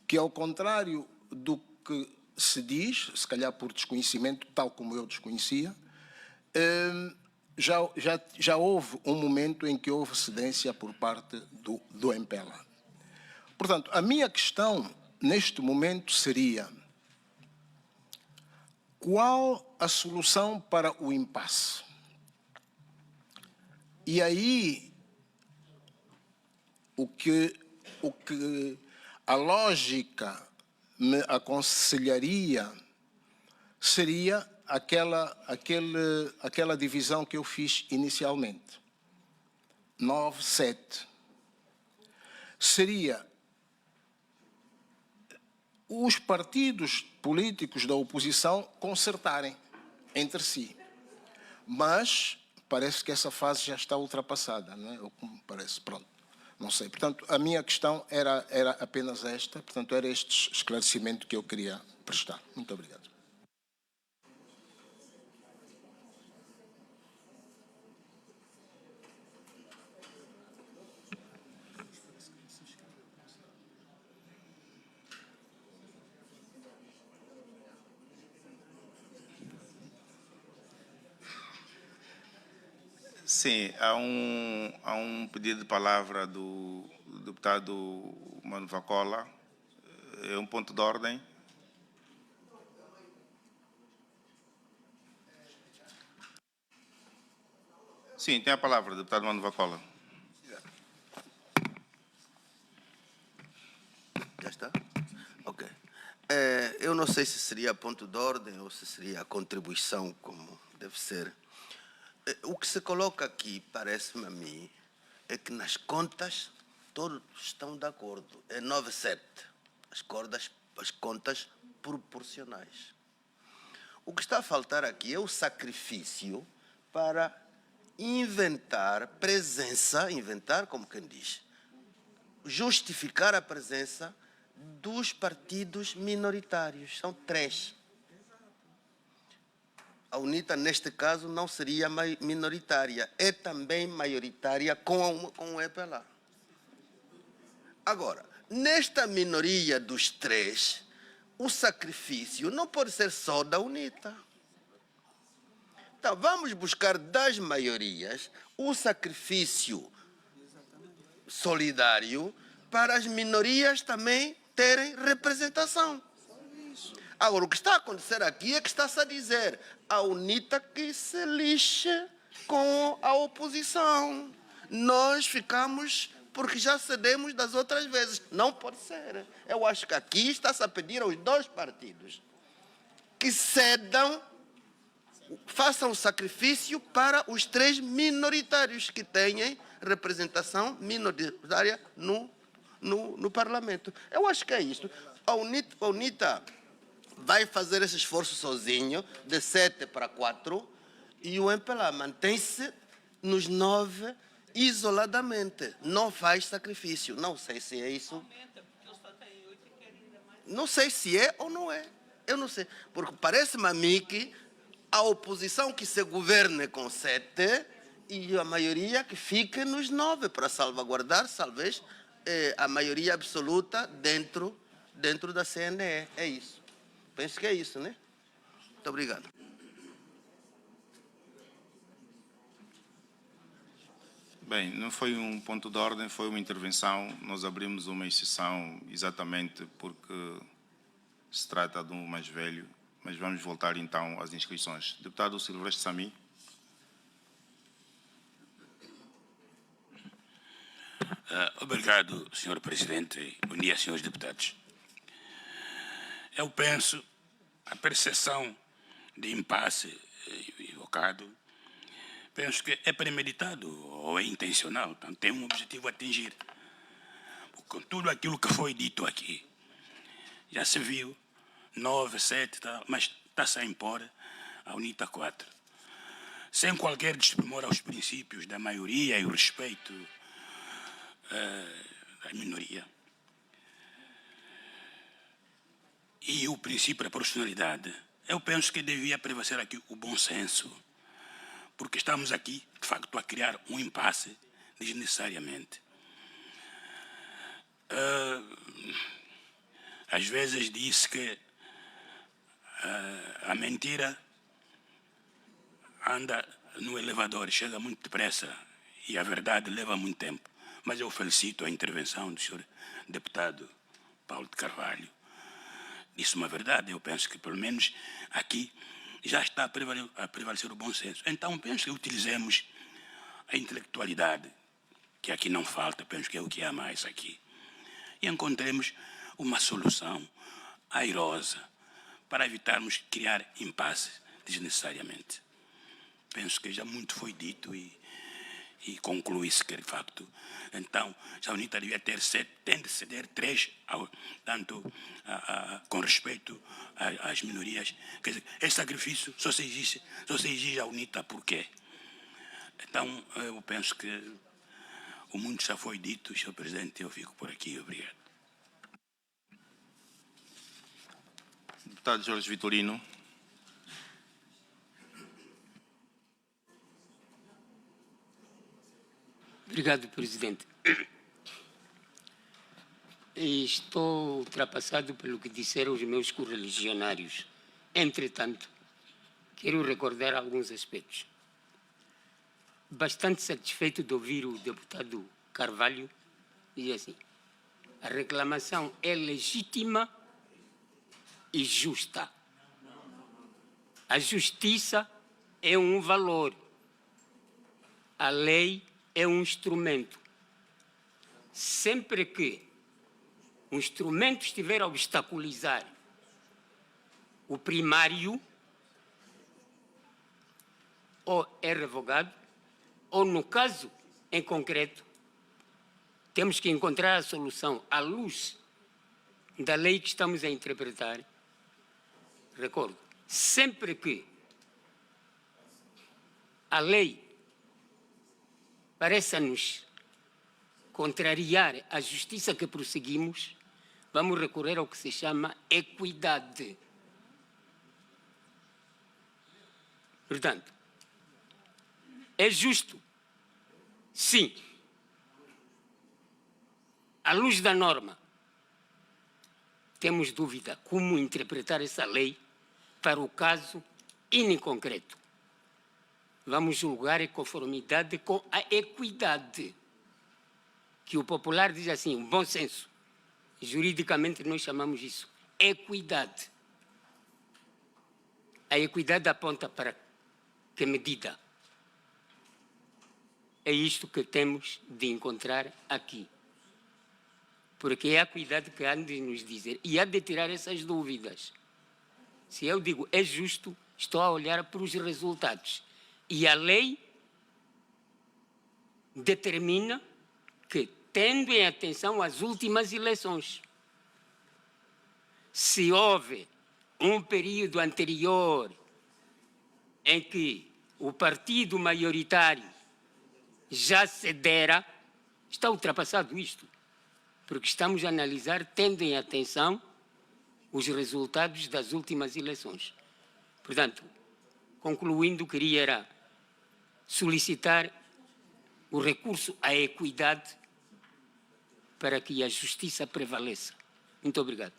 que, ao contrário do que se diz, se calhar por desconhecimento, tal como eu desconhecia, já houve um momento em que houve cedência por parte do MPLA. Portanto, a minha questão neste momento seria: qual a solução para o impasse? E aí, o que a lógica me aconselharia seria aquela divisão que eu fiz inicialmente, 9-7. Seria os partidos políticos da oposição concertarem entre si. Mas parece que essa fase já está ultrapassada, não é? Ou como parece, pronto. Não sei. Portanto, a minha questão era apenas esta. Portanto, era este esclarecimento que eu queria prestar. Muito obrigado. Sim, há um pedido de palavra do deputado Mano Vacola. É um ponto de ordem. Sim, tem a palavra, deputado Mano Vacola. Já está? Ok. Eu não sei se seria ponto de ordem ou se seria contribuição, como deve ser. O que se coloca aqui, parece-me a mim, é que nas contas todos estão de acordo. É 9,7. As contas proporcionais. O que está a faltar aqui é o sacrifício para inventar presença, inventar como quem diz, justificar a presença dos partidos minoritários. São 3. A UNITA, neste caso, não seria minoritária, é também maioritária com o EPLA. Agora, nesta minoria dos 3, o sacrifício não pode ser só da UNITA. Então, vamos buscar das maiorias o sacrifício solidário para as minorias também terem representação. Agora, o que está a acontecer aqui é que está-se a dizer a UNITA que se lixe com a oposição. Nós ficamos porque já cedemos das outras vezes. Não pode ser. Eu acho que aqui está-se a pedir aos 2 partidos que cedam, façam o sacrifício para os 3 minoritários que têm representação minoritária no Parlamento. Eu acho que é isto. A UNITA vai fazer esse esforço sozinho, de 7 para 4, e o MPLA mantém-se nos 9 isoladamente. Não faz sacrifício. Não sei se é isso. Não sei se é ou não é. Eu não sei. Porque parece-me a mim que a oposição que se governe com 7 e a maioria que fique nos 9 para salvaguardar, talvez, a maioria absoluta dentro da CNE. É isso. Penso que é isso, né? Muito obrigado. Bem, não foi um ponto de ordem, foi uma intervenção. Nós abrimos uma exceção exatamente porque se trata de um mais velho, mas vamos voltar então às inscrições. Deputado Silvestre Sami. Obrigado, Sr. Presidente. Bom dia, senhores deputados. Eu penso a percepção de impasse evocado, penso que é premeditado ou é intencional, então tem um objetivo a atingir. Com tudo aquilo que foi dito aqui, já se viu, 9, 7, mas está-se a impor a UNITA 4. Sem qualquer desprimor aos princípios da maioria e o respeito da minoria. E o princípio da proporcionalidade, eu penso que devia prevalecer aqui o bom senso, porque estamos aqui, de facto, a criar um impasse desnecessariamente. Às vezes diz que a mentira anda no elevador, chega muito depressa e a verdade leva muito tempo. Mas eu felicito a intervenção do senhor deputado Paulo de Carvalho. Disse uma verdade, eu penso que pelo menos aqui já está a prevalecer o bom senso. Então penso que utilizemos a intelectualidade, que aqui não falta, penso que é o que há mais aqui, e encontremos uma solução airosa para evitarmos criar impasse desnecessariamente. Penso que já muito foi dito e conclui-se que, de facto, então, a UNITA devia ter 7, tem de ceder 3, tanto com respeito às minorias. Quer dizer, esse sacrifício só se exige a UNITA por quê? Então, eu penso que o mundo já foi dito, Sr. Presidente, eu fico por aqui. Obrigado. Deputado Jorge Vitorino. Obrigado, Presidente. Estou ultrapassado pelo que disseram os meus correligionários. Entretanto, quero recordar alguns aspectos. bastante satisfeito de ouvir o deputado Carvalho dizer assim: a reclamação é legítima e justa. A justiça é um valor. A lei é um instrumento. Sempre que o instrumento estiver a obstaculizar o primário, ou é revogado, ou, no caso em concreto, temos que encontrar a solução à luz da lei que estamos a interpretar. Recordo, sempre que a lei pareça-nos contrariar a justiça que prosseguimos, vamos recorrer ao que se chama equidade. Portanto, é justo? Sim. À luz da norma, temos dúvida como interpretar essa lei para o caso em concreto. Vamos julgar em conformidade com a equidade, que o popular diz assim, o bom senso. Juridicamente nós chamamos isso equidade. A equidade aponta para que medida? É isto que temos de encontrar aqui. Porque é a equidade que há de nos dizer e há de tirar essas dúvidas. Se eu digo é justo, estou a olhar para os resultados. E a lei determina que, tendo em atenção as últimas eleições, se houve um período anterior em que o partido maioritário já cedera, está ultrapassado isto, porque estamos a analisar, tendo em atenção os resultados das últimas eleições. Portanto, concluindo, queria solicitar o recurso à equidade para que a justiça prevaleça. Muito obrigado.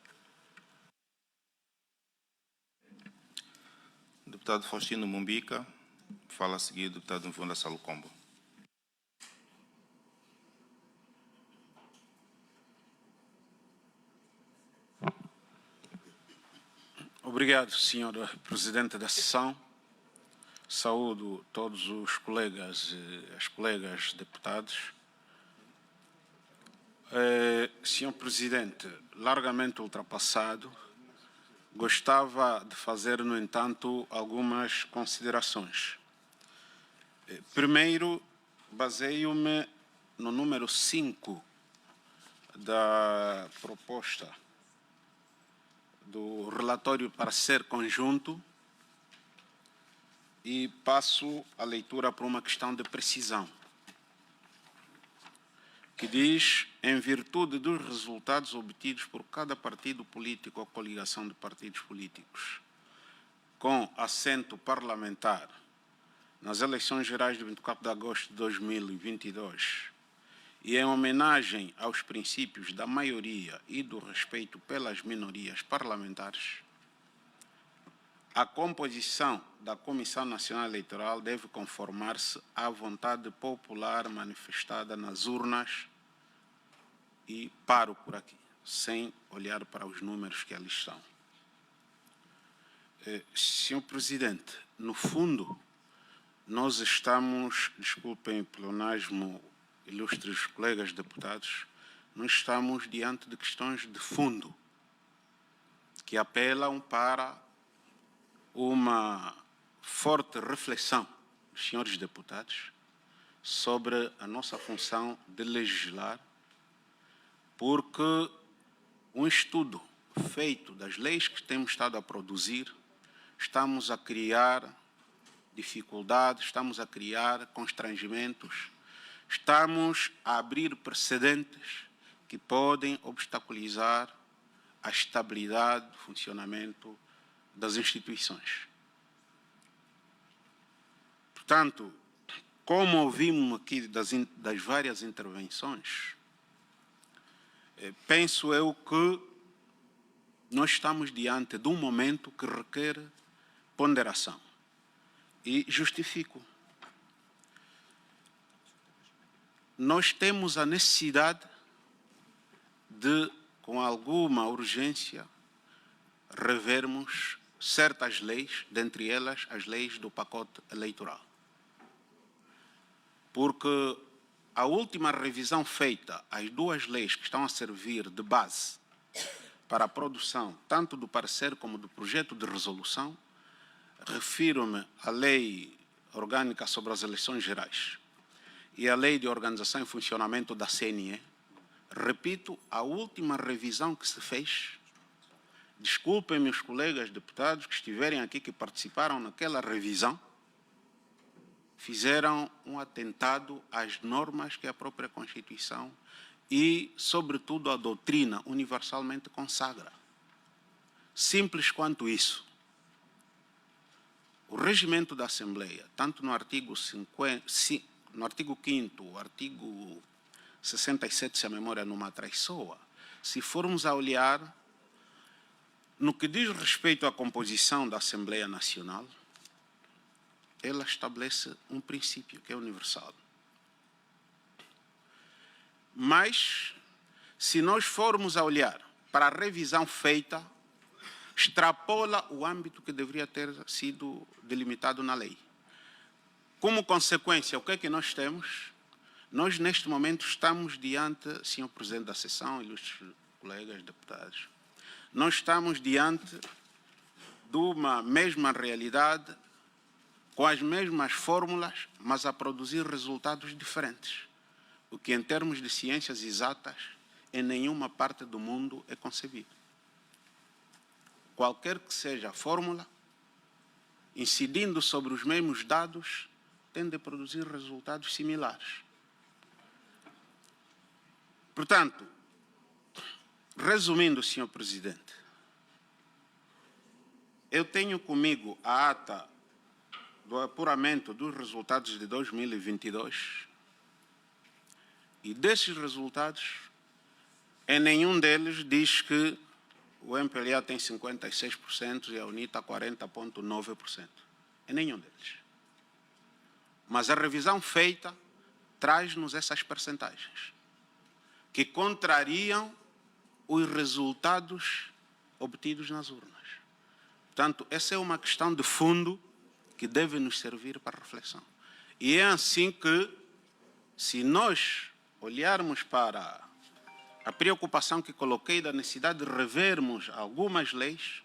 Deputado Faustino Mumbica, fala a seguir o deputado Mvula Salocombo. Obrigado, Sr. Presidente da sessão. Saúdo todos os colegas e as colegas deputados. Sr. Presidente, largamente ultrapassado, gostava de fazer, no entanto, algumas considerações. Primeiro, baseio-me no número 5 da proposta do relatório para ser conjunto e passo a leitura para uma questão de precisão, que diz, em virtude dos resultados obtidos por cada partido político ou coligação de partidos políticos com assento parlamentar nas eleições gerais de 24 de agosto de 2022 e em homenagem aos princípios da maioria e do respeito pelas minorias parlamentares, a composição da Comissão Nacional Eleitoral deve conformar-se à vontade popular manifestada nas urnas, e paro por aqui, sem olhar para os números que ali estão. Senhor Presidente, no fundo, nós estamos, desculpem o pleonasmo, ilustres colegas deputados, nós estamos diante de questões de fundo que apelam para uma forte reflexão dos senhores deputados sobre a nossa função de legislar, porque um estudo feito das leis que temos estado a produzir, estamos a criar dificuldades, estamos a criar constrangimentos, estamos a abrir precedentes que podem obstaculizar a estabilidade do funcionamento das instituições. Portanto, como ouvimos aqui das várias intervenções, penso eu que nós estamos diante de um momento que requer ponderação. E justifico. nós temos a necessidade de, com alguma urgência, revermos certas leis, dentre elas as leis do pacote eleitoral. Porque a última revisão feita, as duas leis que estão a servir de base para a produção tanto do parecer como do projeto de resolução, refiro-me à Lei Orgânica sobre as Eleições Gerais e à Lei de Organização e Funcionamento da CNE. Repito, a última revisão que se fez, desculpem-me os colegas deputados que estiverem aqui, que participaram naquela revisão, fizeram um atentado às normas que a própria Constituição e, sobretudo, a doutrina universalmente consagra. Simples quanto isso. O regimento da Assembleia, tanto no artigo 5º, o artigo 67, se a memória não me atraiçoa, se formos a olhar no que diz respeito à composição da Assembleia Nacional, ela estabelece um princípio que é universal. Mas, se nós formos a olhar para a revisão feita, extrapola o âmbito que deveria ter sido delimitado na lei. Como consequência, o que é que nós temos? Nós, neste momento, estamos diante, Sr. Presidente da Sessão, ilustres colegas deputados, nós estamos diante de uma mesma realidade, com as mesmas fórmulas, mas a produzir resultados diferentes, o que em termos de ciências exatas, em nenhuma parte do mundo é concebido. Qualquer que seja a fórmula, incidindo sobre os mesmos dados, tende a produzir resultados similares. Portanto, resumindo, Sr. Presidente, eu tenho comigo a ata do apuramento dos resultados de 2022 e desses resultados, em nenhum deles diz que o MPLA tem 56% e a UNITA 40,9%. Em nenhum deles. Mas a revisão feita traz-nos essas percentagens, que contrariam os resultados obtidos nas urnas. Portanto, essa é uma questão de fundo que deve nos servir para reflexão. E é assim que, se nós olharmos para a preocupação que coloquei da necessidade de revermos algumas leis,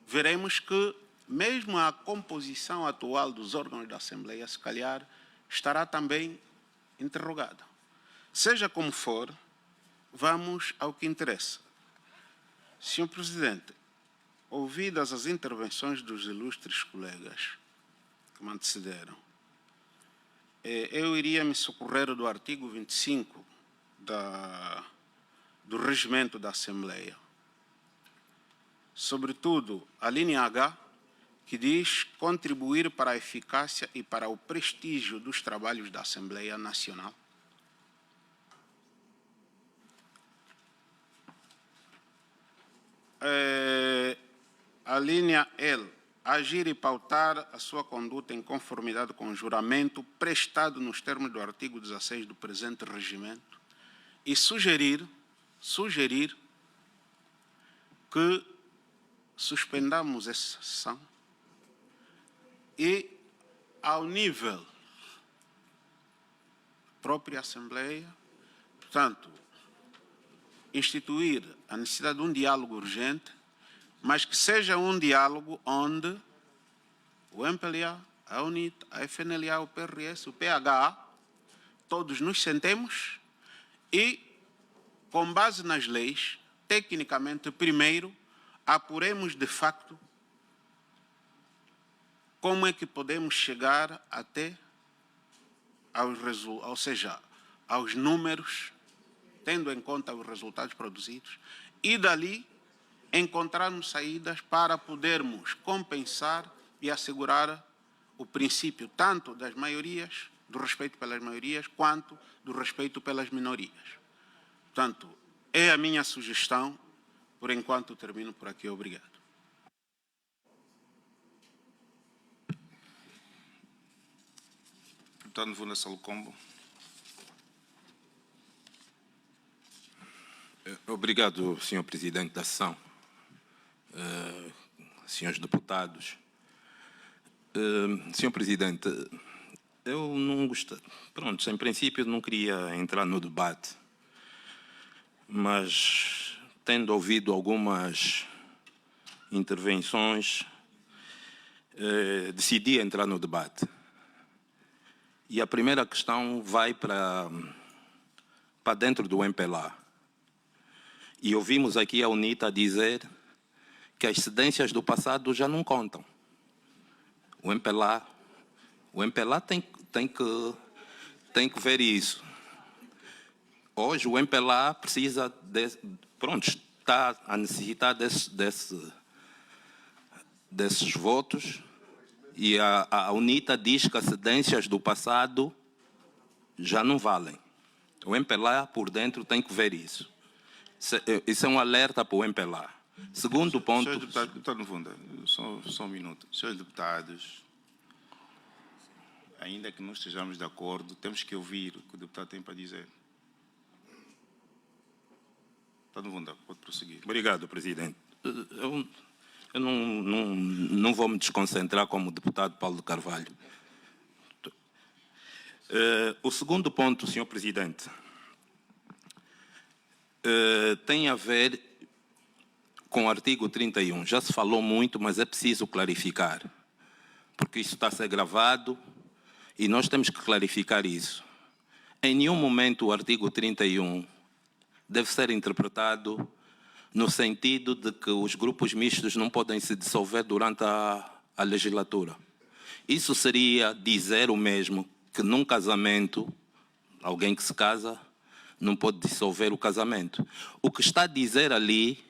veremos que mesmo a composição atual dos órgãos da Assembleia, se calhar, estará também interrogada. Seja como for, vamos ao que interessa. Sr. Presidente, ouvidas as intervenções dos ilustres colegas que me antecederam, eu iria me socorrer do artigo 25 do Regimento da Assembleia. Sobretudo, a linha H, que diz contribuir para a eficácia e para o prestígio dos trabalhos da Assembleia Nacional. A linha L, agir e pautar a sua conduta em conformidade com o juramento prestado nos termos do artigo 16 do presente regimento e sugerir que suspendamos essa sessão e, ao nível própria Assembleia, portanto, instituir a necessidade de um diálogo urgente, mas que seja um diálogo onde o MPLA, a UNITA, a FNLA, o PRS, o PH, todos nos sentemos e, com base nas leis, tecnicamente, primeiro, apuremos de facto como é que podemos chegar até aos números, tendo em conta os resultados produzidos, e dali encontrarmos saídas para podermos compensar e assegurar o princípio tanto das maiorias, do respeito pelas maiorias, quanto do respeito pelas minorias. Portanto, é a minha sugestão. Por enquanto, termino por aqui. Obrigado. Deputado Vuna Salocombo. Obrigado, Sr. Presidente da sessão, senhores deputados. Sr. Presidente, eu não gostei. Pronto, em princípio não queria entrar no debate, mas tendo ouvido algumas intervenções, decidi entrar no debate. E a primeira questão vai para dentro do MPLA. E ouvimos aqui a UNITA dizer que as cedências do passado já não contam. O MPLA tem que ver isso. Hoje o MPLA precisa está a necessitar desses votos, e a UNITA diz que as cedências do passado já não valem. O MPLA por dentro tem que ver isso. Isso é um alerta para o MPLA. Segundo ponto... Senhores deputados, deputado Nvunda, só um minuto. Senhores deputados, ainda que não estejamos de acordo, temos que ouvir o que o deputado tem para dizer. Deputado Nvunda, pode prosseguir. Obrigado, Presidente. Eu não vou me desconcentrar como o deputado Paulo de Carvalho. O segundo ponto, Sr. Presidente, tem a ver com o artigo 31. Já se falou muito, mas é preciso clarificar, porque isso está a ser gravado e nós temos que clarificar isso. Em nenhum momento o artigo 31 deve ser interpretado no sentido de que os grupos mistos não podem se dissolver durante a legislatura. Isso seria dizer o mesmo que num casamento, alguém que se casa não pode dissolver o casamento. O que está a dizer ali,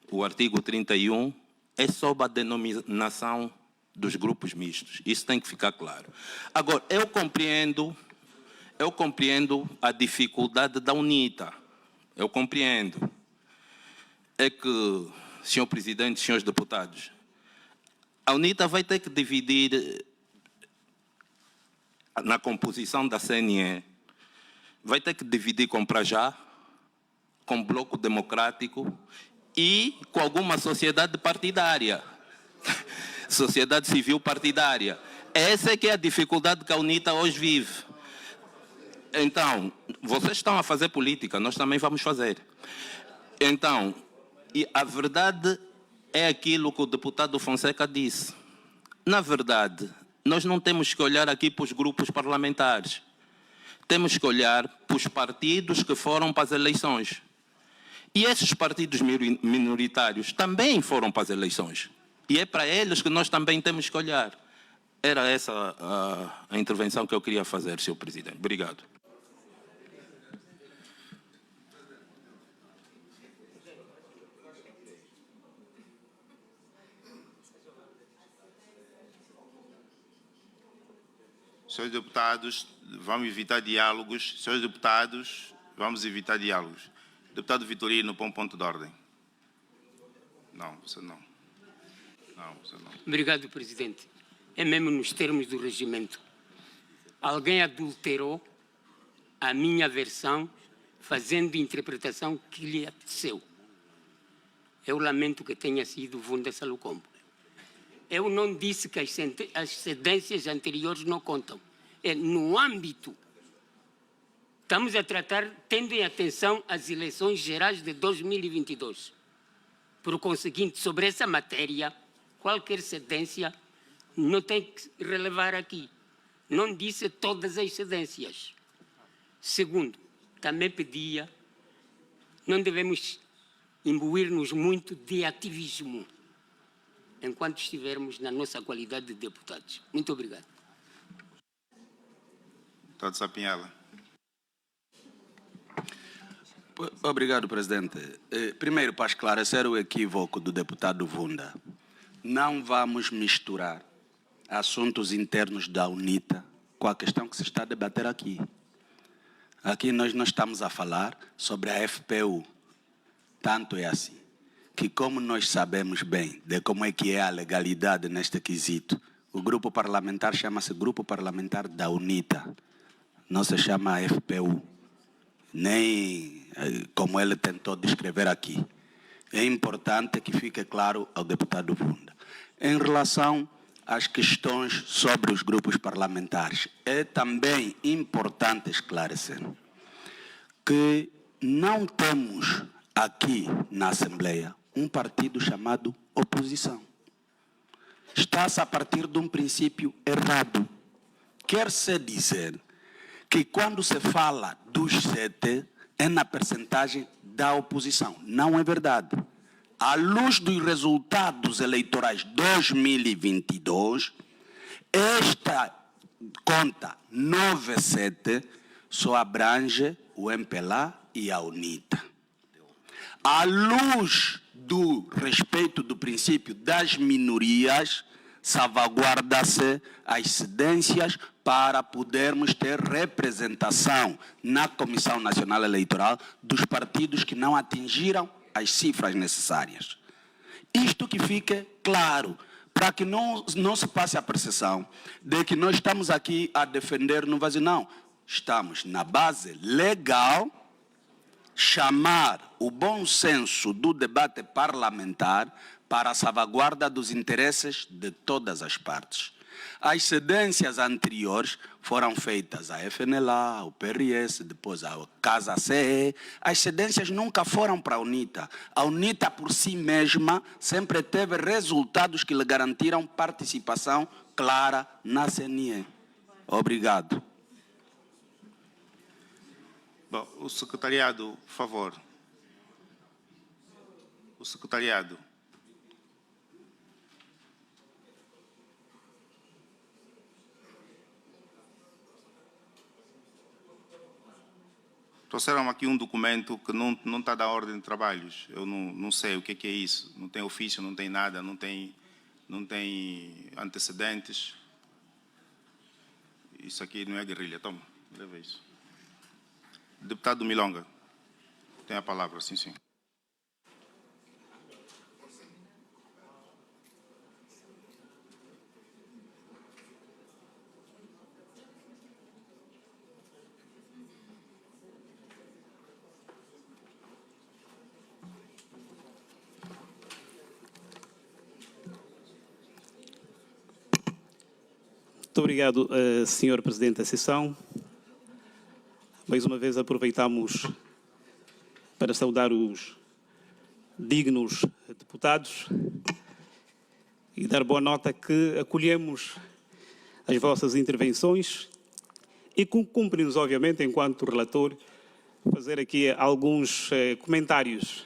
o artigo 31, é sobre a denominação dos grupos mistos. Isso tem que ficar claro. Agora, eu compreendo a dificuldade da UNITA. Eu compreendo. É que, Sr. Presidente, senhores deputados, a UNITA vai ter que dividir na composição da CNE, vai ter que dividir com Prajá, com Bloco Democrático e com alguma sociedade partidária, sociedade civil partidária. Essa é que é a dificuldade que a UNITA hoje vive. Então, vocês estão a fazer política, nós também vamos fazer. Então, e a verdade é aquilo que o deputado Fonseca disse. Na verdade, nós não temos que olhar aqui para os grupos parlamentares. Temos que olhar para os partidos que foram para as eleições. E esses partidos minoritários também foram para as eleições. E é para eles que nós também temos que olhar. Era essa a intervenção que eu queria fazer, Sr. Presidente. Obrigado. Senhores deputados, vamos evitar diálogos. Senhores deputados, vamos evitar diálogos. Deputado Vitorino, para um ponto de ordem. Não, você não. Não, você não. Obrigado, Presidente. É mesmo nos termos do regimento. Alguém adulterou a minha versão, fazendo interpretação que lhe apeteceu. Eu lamento que tenha sido Vunda Salucombo. Eu não disse que as cedências anteriores não contam. É no âmbito. Estamos a tratar, tendo em atenção as eleições gerais de 2022. Por conseguinte, sobre essa matéria, qualquer cedência não tem que relevar aqui. Não disse todas as cedências. Segundo, também pedia, não devemos imbuir-nos muito de ativismo enquanto estivermos na nossa qualidade de deputados. Muito obrigado. Deputado Sapinhala. Obrigado, Presidente. Primeiro, para esclarecer o equívoco do deputado Vunda, não vamos misturar assuntos internos da UNITA com a questão que se está a debater aqui. Aqui nós não estamos a falar sobre a FPU. Tanto é assim que, como nós sabemos bem de como é que é a legalidade neste quesito, o grupo parlamentar chama-se Grupo Parlamentar da UNITA, não se chama FPU. Nem como ele tentou descrever aqui. É importante que fique claro ao deputado Bunda. Em relação às questões sobre os grupos parlamentares, é também importante esclarecer que não temos aqui na Assembleia um partido chamado oposição. Está-se a partir de um princípio errado. Quer-se dizer que quando se fala dos 7 é na percentagem da oposição. Não é verdade. À luz dos resultados eleitorais 2022, esta conta 97 só abrange o MPLA e a UNITA. À luz do respeito do princípio das minorias, salvaguarda-se as cedências para podermos ter representação na Comissão Nacional Eleitoral dos partidos que não atingiram as cifras necessárias. Isto que fique claro, para que não se passe a percepção de que nós estamos aqui a defender no vazio. Não, estamos na base legal, chamar o bom senso do debate parlamentar para a salvaguarda dos interesses de todas as partes. As cedências anteriores foram feitas à FNLA, ao PRS, depois à Casa CE. As cedências nunca foram para a UNITA. A UNITA, por si mesma, sempre teve resultados que lhe garantiram participação clara na CNE. Obrigado. Bom, o secretariado, por favor. O secretariado. Trouxeram aqui um documento que não está da ordem de trabalhos. Eu não sei o que é isso. Não tem ofício, não tem nada, não tem antecedentes. Isso aqui não é guerrilha. Toma, leva isso. Deputado Milonga, tem a palavra, sim, sim. Muito obrigado, Sr. Presidente da Sessão. Mais uma vez aproveitamos para saudar os dignos deputados e dar boa nota que acolhemos as vossas intervenções e cumpre-nos, obviamente, enquanto relator, fazer aqui alguns comentários.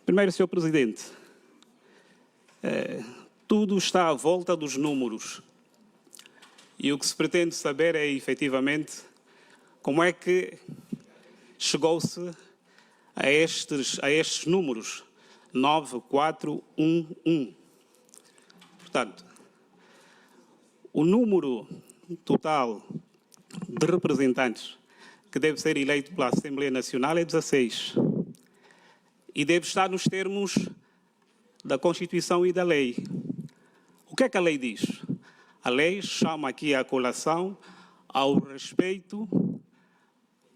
Primeiro, Sr. Presidente, tudo está à volta dos números. E o que se pretende saber é, efetivamente, como é que chegou-se a estes números 9411. Portanto, o número total de representantes que deve ser eleito pela Assembleia Nacional é 16. E deve estar nos termos da Constituição e da lei. O que é que a lei diz? A lei chama aqui a colação ao respeito,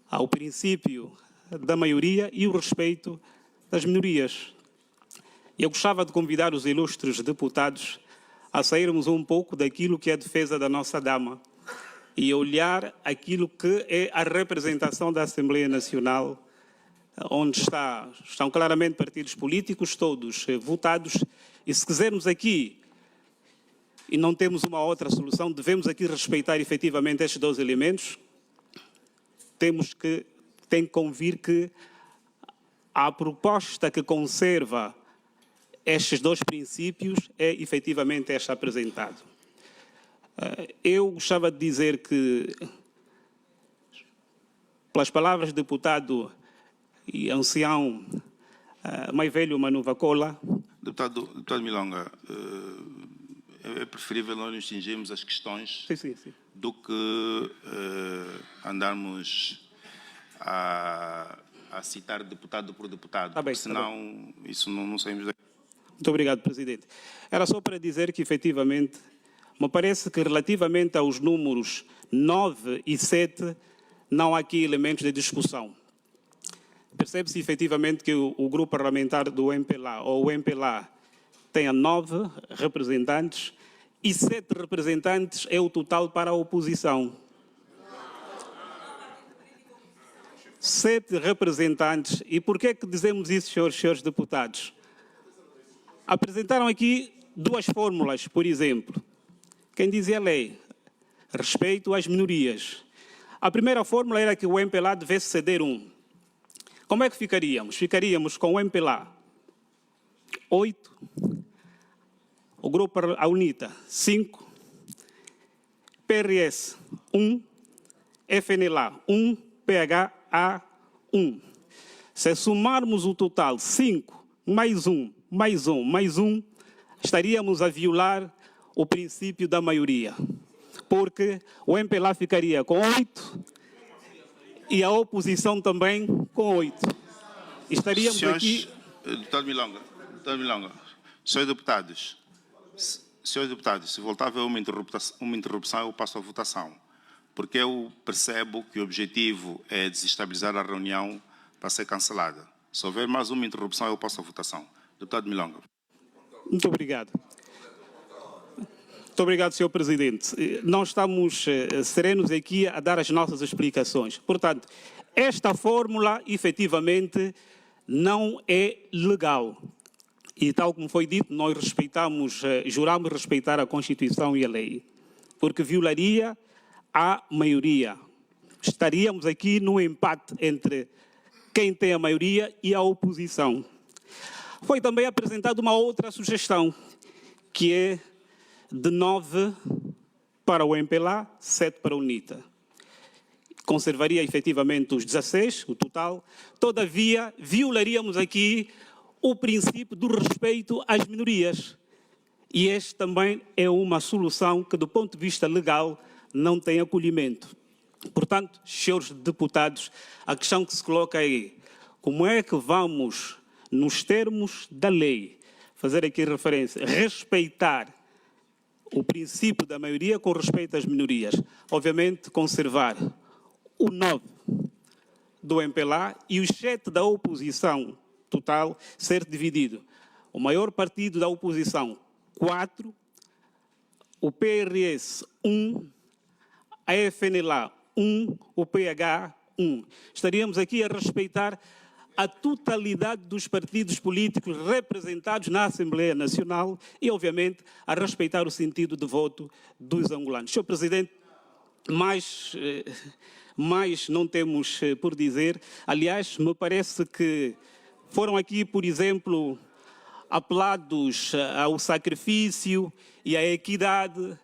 ao princípio da maioria e o respeito das minorias. Eu gostava de convidar os ilustres deputados a sairmos um pouco daquilo que é a defesa da nossa dama e olhar aquilo que é a representação da Assembleia Nacional, onde estão claramente partidos políticos, todos votados, e se quisermos aqui e não temos uma outra solução, devemos aqui respeitar efetivamente estes dois elementos. Tem que convir que a proposta que conserva estes dois princípios é efetivamente esta apresentada. Eu gostava de dizer que, pelas palavras do deputado e ancião mais velho Manu Vacola... Deputado Milonga, é preferível nós nos cingirmos às questões do que andarmos a citar deputado por deputado, porque senão isso não saímos daqui. Muito obrigado, Presidente. Era só para dizer que, efetivamente, me parece que relativamente aos números 9 e 7, não há aqui elementos de discussão. Percebe-se efetivamente que o grupo parlamentar do MPLA, ou o MPLA, tenha 9 representantes e 7 representantes é o total para a oposição. 7 representantes. E por que é que dizemos isso, senhores deputados? Apresentaram aqui 2 fórmulas, por exemplo. Quem dizia a lei? Respeito às minorias. A primeira fórmula era que o MPLA devesse ceder 1. Como é que ficaríamos? Ficaríamos com o MPLA 8, o grupo, a UNITA 5, PRS 1, FNLA 1, PHA 1. Se somarmos o total 5, mais 1, mais 1, mais 1, estaríamos a violar o princípio da maioria. Porque o MPLA ficaria com 8 e a oposição também com 8. Estaríamos aqui... Deputado Milonga, senhores deputados, se voltar a haver uma interrupção, eu passo à votação. Porque eu percebo que o objetivo é desestabilizar a reunião para ser cancelada. Se houver mais uma interrupção, eu passo à votação. Deputado Milonga. Muito obrigado. Muito obrigado, Sr. Presidente. Nós estamos serenos aqui a dar as nossas explicações. Portanto, esta fórmula, efetivamente, não é legal. E, tal como foi dito, nós juramos respeitar a Constituição e a lei, porque violaria a maioria. Estaríamos aqui no empate entre quem tem a maioria e a oposição. Foi também apresentada uma outra sugestão, que é de 9 para o MPLA, 7 para a UNITA. Conservaria efetivamente os 16, o total. Todavia, violaríamos aqui o princípio do respeito às minorias. E este também é uma solução que, do ponto de vista legal, não tem acolhimento. Portanto, senhores deputados, a questão que se coloca aí, como é que vamos, nos termos da lei, fazer aqui referência, respeitar o princípio da maioria com respeito às minorias? Obviamente, conservar o 9 do MPLA e os 7 da oposição total ser dividido. O maior partido da oposição, 4, o PRS, 1, a FNLA, 1, o PH, 1. Estaríamos aqui a respeitar a totalidade dos partidos políticos representados na Assembleia Nacional e, obviamente, a respeitar o sentido de voto dos angolanos. Sr. Presidente, mais não temos por dizer. Aliás, me parece que foram aqui, por exemplo, apelados ao sacrifício e à equidade,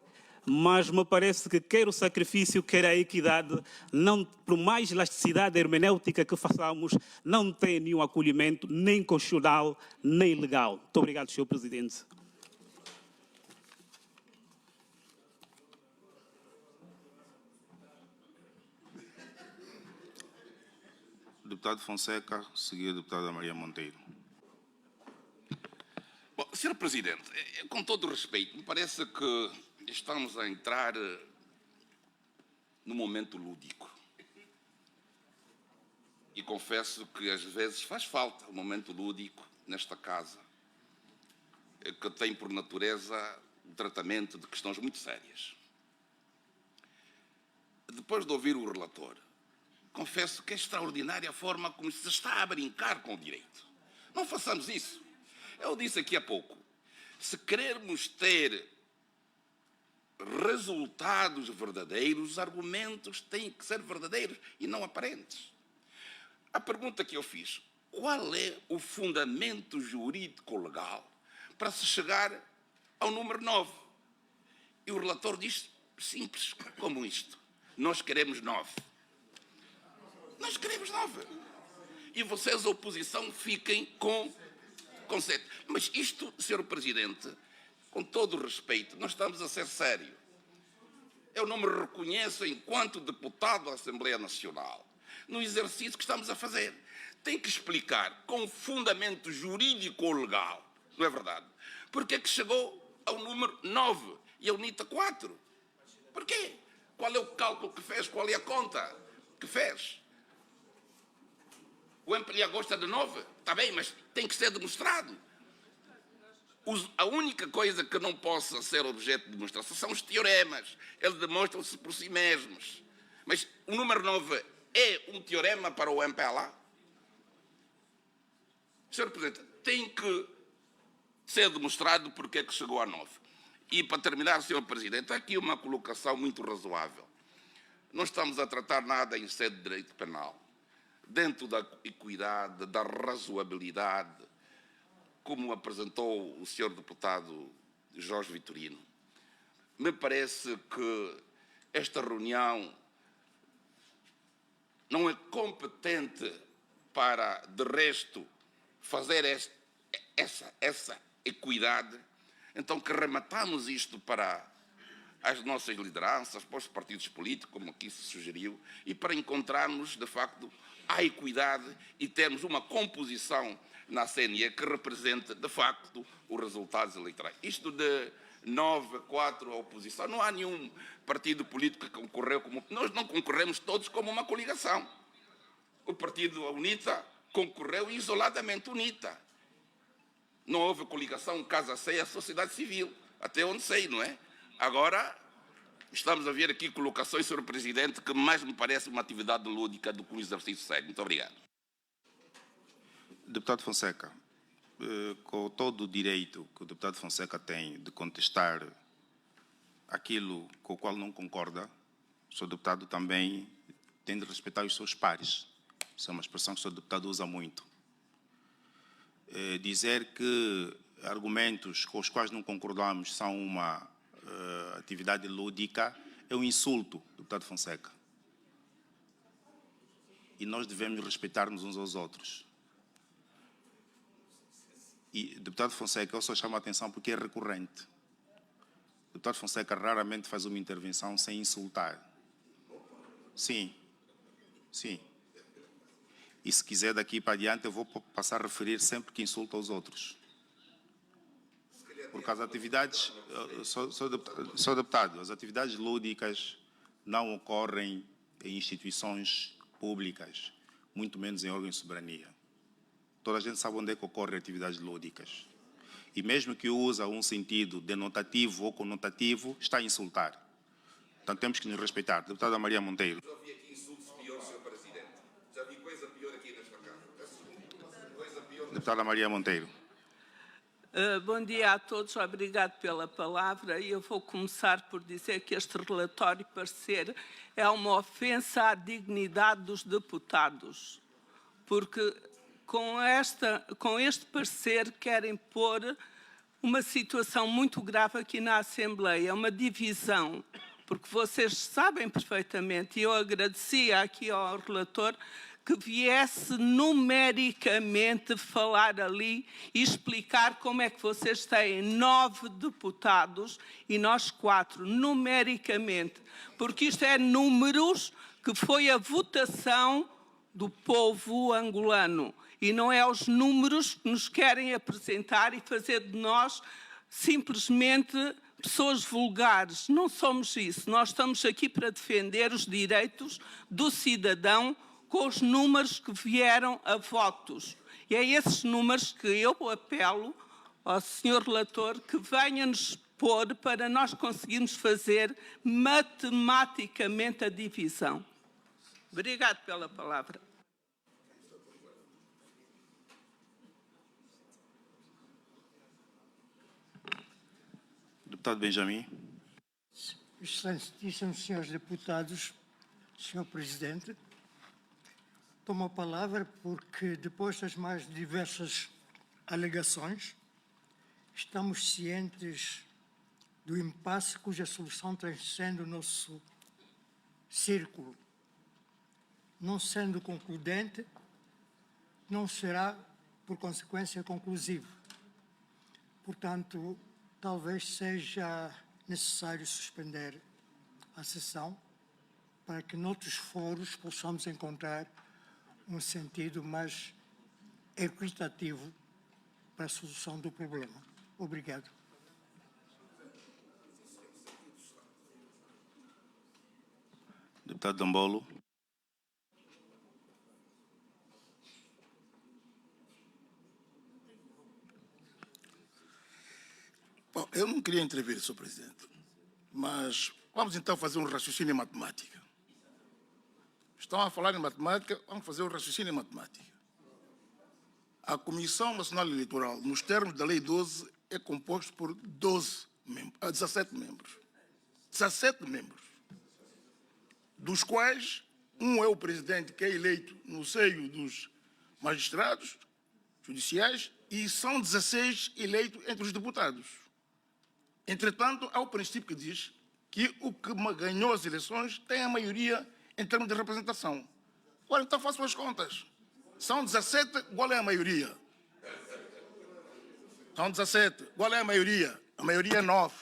mas me parece que quer o sacrifício, quer a equidade, não, por mais elasticidade hermenêutica que façamos, não tem nenhum acolhimento, nem constitucional, nem legal. Muito obrigado, Sr. Presidente. Deputado Fonseca, seguido deputada Maria Monteiro. Bom, Sr. Presidente, com todo o respeito, me parece que estamos a entrar num momento lúdico. E confesso que às vezes faz falta um momento lúdico nesta casa, que tem por natureza o tratamento de questões muito sérias. Depois de ouvir o relator, confesso que é extraordinária a forma como se está a brincar com o direito. Não façamos isso. Eu disse aqui há pouco, se queremos ter resultados verdadeiros, os argumentos têm que ser verdadeiros e não aparentes. A pergunta que eu fiz, qual é o fundamento jurídico-legal para se chegar ao número 9? E o relator diz, simples como isto, nós queremos 9. Nós queremos 9. E vocês, a oposição, fiquem com 7. Mas isto, Sr. Presidente, com todo o respeito, nós estamos a ser sério. Eu não me reconheço enquanto deputado da Assembleia Nacional no exercício que estamos a fazer. Tem que explicar com fundamento jurídico ou legal, não é verdade? Porque é que chegou ao número 9 e a UNITA 4? Porquê? Qual é o cálculo que fez? Qual é a conta? que fez. O MPLA gosta de 9, está bem, mas tem que ser demonstrado. A única coisa que não possa ser objeto de demonstração são os teoremas. Eles demonstram-se por si mesmos. Mas o número 9 é um teorema para o MPLA? Sr. Presidente, tem que ser demonstrado porque é que chegou a 9. E para terminar, Sr. Presidente, aqui uma colocação muito razoável. Não estamos a tratar nada em sede de direito penal. Dentro da equidade, da razoabilidade, como apresentou o Sr. Deputado Jorge Vitorino, me parece que esta reunião não é competente para, de resto, fazer essa equidade. Então, que rematamos isto para as nossas lideranças, para os partidos políticos, como aqui se sugeriu, e para encontrarmos, de facto, a equidade e termos uma composição na CNE que represente, de facto, os resultados eleitorais. Isto de 9-4 a oposição, não há nenhum partido político que concorreu como... Nós não concorremos todos como uma coligação. O partido UNITA concorreu isoladamente, UNITA. Não houve coligação casa ceia sociedade civil, até onde sei, não é? Agora, estamos a ver aqui colocações, Sr. Presidente, que mais me parece uma atividade lúdica do que um exercício sério. Muito obrigado. Deputado Fonseca, com todo o direito que o deputado Fonseca tem de contestar aquilo com o qual não concorda, o Sr. Deputado também tem de respeitar os seus pares. Isso é uma expressão que o Sr. Deputado usa muito. Dizer que argumentos com os quais não concordamos são uma atividade lúdica é um insulto, deputado Fonseca. E nós devemos respeitar-nos uns aos outros. E, deputado Fonseca, eu só chamo a atenção porque é recorrente. O deputado Fonseca raramente faz uma intervenção sem insultar. Sim, sim. E se quiser daqui para adiante eu vou passar a referir sempre que insulta os outros. Porque as atividades, Sr. Deputado, as atividades lúdicas não ocorrem em instituições públicas, muito menos em órgãos de soberania. Toda a gente sabe onde é que ocorrem atividades lúdicas. E mesmo que usa um sentido denotativo ou conotativo, está a insultar. Portanto, temos que nos respeitar. Deputada Maria Monteiro. Já vi aqui insultos piores, Sr. Presidente. Já vi coisa pior aqui nesta Casa. Coisa pior. Deputada Maria Monteiro. Bom dia a todos, obrigado pela palavra. Eu vou começar por dizer que este relatório parecer é uma ofensa à dignidade dos deputados, porque com este parecer querem pôr uma situação muito grave aqui na Assembleia, uma divisão, porque vocês sabem perfeitamente, e eu agradecia aqui ao relator, que viesse numericamente falar ali e explicar como é que vocês têm 9 deputados e nós 4, numericamente. Porque isto é números que foi a votação do povo angolano. E não é os números que nos querem apresentar e fazer de nós simplesmente pessoas vulgares. Não somos isso. Nós estamos aqui para defender os direitos do cidadão com os números que vieram a votos. E é esses números que eu apelo ao Sr. Relator que venha-nos pôr para nós conseguirmos fazer matematicamente a divisão. Obrigado pela palavra. Deputado Benjamin. Excelentíssimos senhores deputados, Sr. Presidente, tomo a palavra porque, depois das mais diversas alegações, estamos cientes do impasse cuja solução transcende o nosso círculo. Não sendo concludente, não será, por consequência, conclusivo. Portanto, talvez seja necessário suspender a sessão para que, noutros foros, possamos encontrar um sentido mais equitativo para a solução do problema. Obrigado. Deputado Dambolo. Eu não queria intervir, Sr. Presidente, mas vamos então fazer um raciocínio em matemática. Estão a falar em matemática, vamos fazer um raciocínio em matemática. A Comissão Nacional Eleitoral, nos termos da Lei 12, é composta por 17 membros. 17 membros. Dos quais, um é o presidente, que é eleito no seio dos magistrados judiciais, e são 16 eleitos entre os deputados. Entretanto, há o princípio que diz que o que ganhou as eleições tem a maioria em termos de representação. Agora, então, façam as contas. São 17, qual é a maioria? São 17, qual é a maioria? A maioria é 9.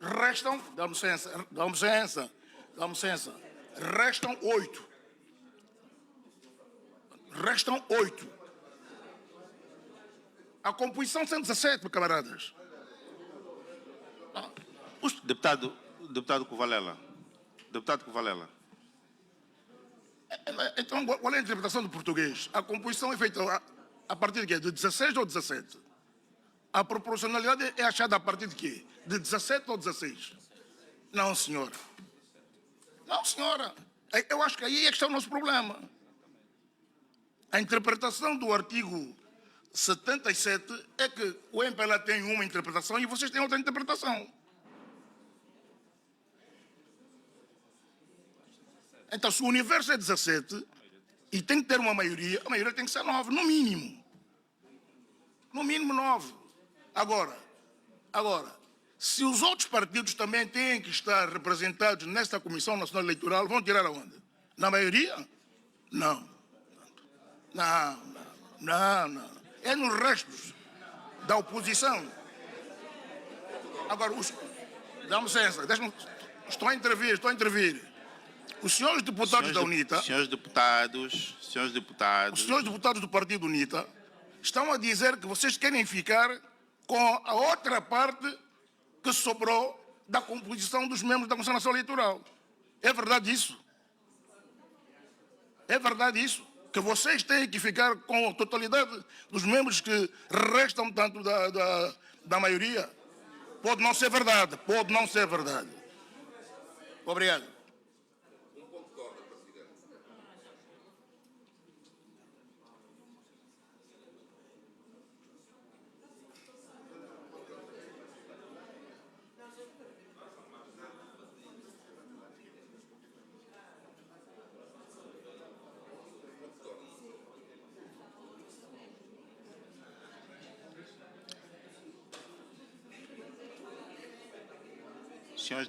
Restam, dá-me licença, restam 8. Restam 8. A composição são 17, camaradas. Deputado Covalela. Então, qual é a interpretação do português? A composição é feita a partir de quê? De 16 ou 17? A proporcionalidade é achada a partir de quê? De 17 ou 16? Não, senhora. Não, senhora. Eu acho que aí é que está o nosso problema. A interpretação do artigo 77 é que o MPLA tem uma interpretação e vocês têm outra interpretação. Então, se o universo é 17 e tem que ter uma maioria, a maioria tem que ser 9, no mínimo. No mínimo 9. Agora, se os outros partidos também têm que estar representados nesta Comissão Nacional Eleitoral, vão tirar aonde? Na maioria? Não. É nos restos da oposição. Agora, dá-me licença, estou a intervir. Os senhores deputados da UNITA... Os senhores deputados do Partido UNITA estão a dizer que vocês querem ficar com a outra parte que sobrou da composição dos membros da Comissão Nacional Eleitoral. É verdade isso? É verdade isso? Que vocês têm que ficar com a totalidade dos membros que restam tanto da maioria? Pode não ser verdade. Obrigado. Senhores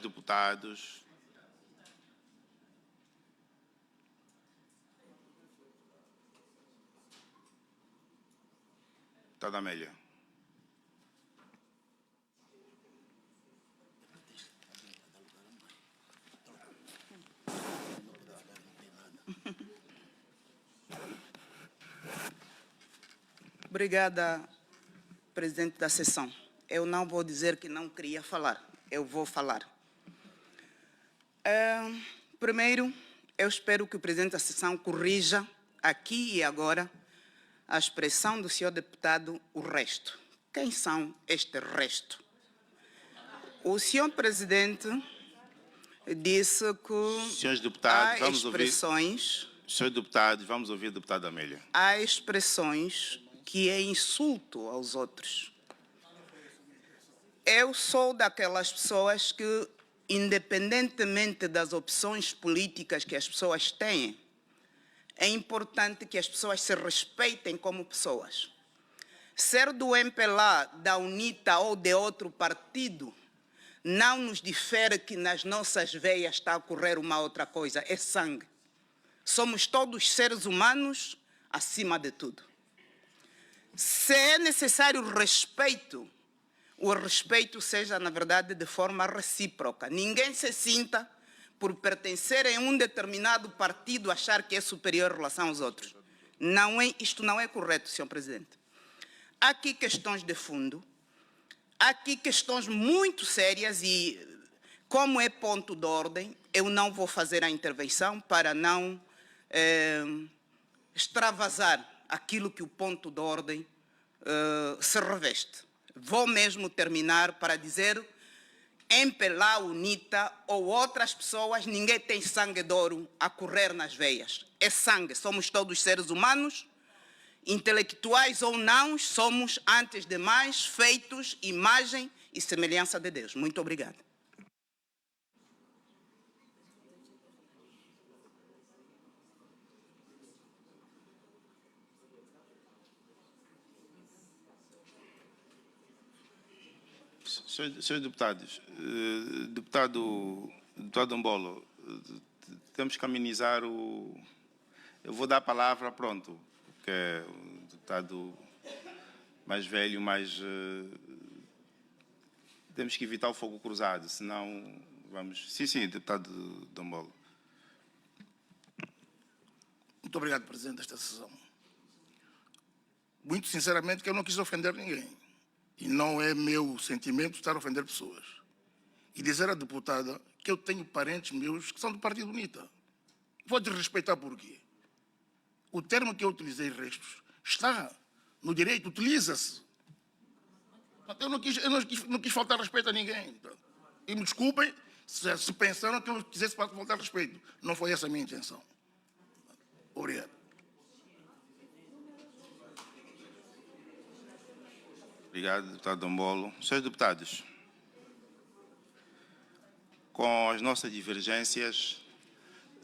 deputados, deputada Amélia. Obrigada, presidente da sessão. Eu não vou dizer que não queria falar, eu vou falar. Primeiro, eu espero que o presidente da sessão corrija, aqui e agora, a expressão do senhor deputado, o resto. Quem são este resto? O senhor presidente disse que Senhores deputados, há expressões... Senhores deputados, vamos ouvir a deputada Amélia. Há expressões que é insulto aos outros. Eu sou daquelas pessoas que, independentemente das opções políticas que as pessoas têm, é importante que as pessoas se respeitem como pessoas. Ser do MPLA, da UNITA ou de outro partido, não nos difere que nas nossas veias está a correr uma outra coisa, é sangue. Somos todos seres humanos acima de tudo. Se é necessário respeito, o respeito seja, na verdade, de forma recíproca. Ninguém se sinta, por pertencer a um determinado partido, achar que é superior em relação aos outros. Isto não é correto, senhor presidente. Há aqui questões de fundo, há aqui questões muito sérias e, como é ponto de ordem, eu não vou fazer a intervenção para não extravasar aquilo que o ponto de ordem se reveste. Vou mesmo terminar para dizer: MPLA, UNITA ou outras pessoas, ninguém tem sangue de ouro a correr nas veias. É sangue, somos todos seres humanos, intelectuais ou não, somos, antes de mais, feitos, imagem e semelhança de Deus. Muito obrigado. Senhores deputados, deputado Ambolo, temos que amenizar o... Eu vou dar a palavra, pronto, que é o deputado mais velho, mais... temos que evitar o fogo cruzado, senão vamos... Sim, deputado Ambolo. Muito obrigado, Presidente, desta sessão. Muito sinceramente que eu não quis ofender ninguém. E não é meu sentimento estar a ofender pessoas. E dizer à deputada que eu tenho parentes meus que são do Partido UNITA. Vou desrespeitar por quê? O termo que eu utilizei, restos, está no direito, utiliza-se. Eu não quis faltar respeito a ninguém. E me desculpem se pensaram que eu quisesse faltar respeito. Não foi essa a minha intenção. Obrigado. Obrigado, deputado Ambolo. Senhores deputados, com as nossas divergências,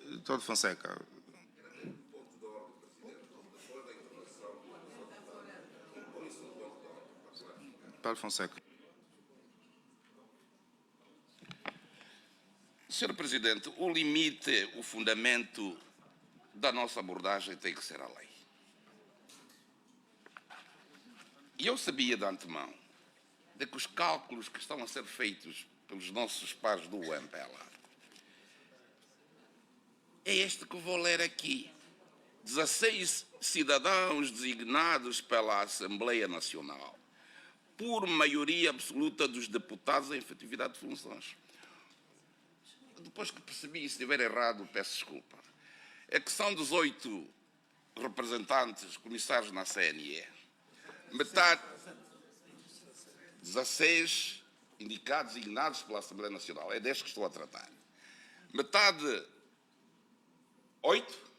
deputado Fonseca. Deputado Fonseca. Senhor Presidente, o limite, o fundamento da nossa abordagem tem que ser a lei. E eu sabia de antemão de que os cálculos que estão a ser feitos pelos nossos pares do MPLA é este que vou ler aqui. 16 cidadãos designados pela Assembleia Nacional por maioria absoluta dos deputados em efetividade de funções. Depois que percebi, se estiver errado, peço desculpa. É que são 18 representantes comissários na CNE. Metade, 16 indicados, designados pela Assembleia Nacional. É destes que estou a tratar. Metade, 8.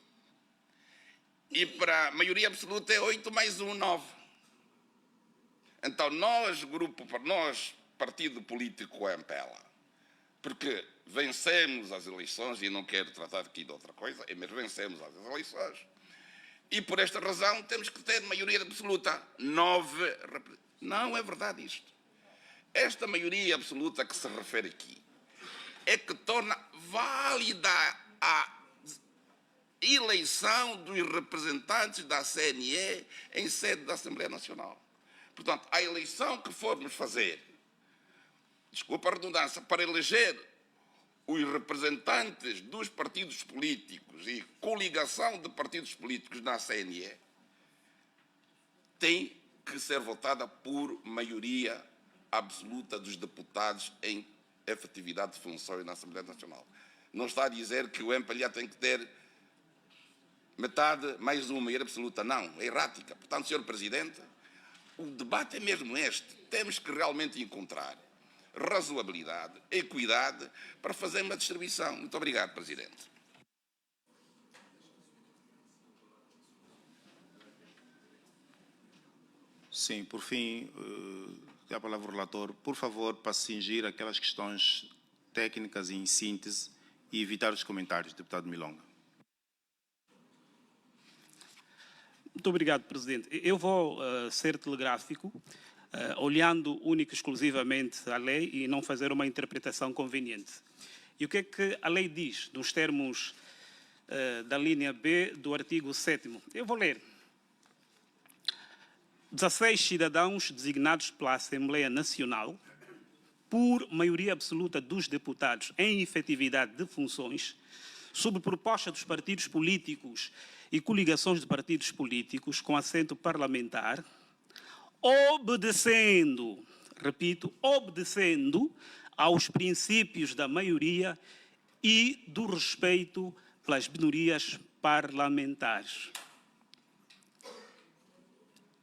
E para a maioria absoluta é 8 mais 1, 9. Então, nós, partido político MPLA, porque vencemos as eleições, e não quero tratar aqui de outra coisa, mas vencemos as eleições, e por esta razão temos que ter maioria absoluta. 9. Não é verdade isto. Esta maioria absoluta que se refere aqui é que torna válida a eleição dos representantes da CNE em sede da Assembleia Nacional. Portanto, a eleição que formos fazer, desculpa a redundância, para eleger os representantes dos partidos políticos e coligação de partidos políticos na CNE tem que ser votada por maioria absoluta dos deputados em efetividade de funções na Assembleia Nacional. Não está a dizer que o MPLA tem que ter metade mais uma maioria absoluta. Não, é errática. Portanto, Sr. Presidente, o debate é mesmo este. Temos que realmente encontrar razoabilidade, equidade, para fazer uma distribuição. Muito obrigado, Presidente. Sim, por fim, tem a palavra o relator. Por favor, para cingir aquelas questões técnicas e em síntese e evitar os comentários, deputado Milonga. Muito obrigado, Presidente. Eu vou ser telegráfico, olhando única e exclusivamente a lei e não fazer uma interpretação conveniente. E o que é que a lei diz nos termos da linha B do artigo 7º? Eu vou ler. 16 cidadãos designados pela Assembleia Nacional por maioria absoluta dos deputados em efetividade de funções, sob proposta dos partidos políticos e coligações de partidos políticos com assento parlamentar, obedecendo, repito, obedecendo aos princípios da maioria e do respeito pelas minorias parlamentares.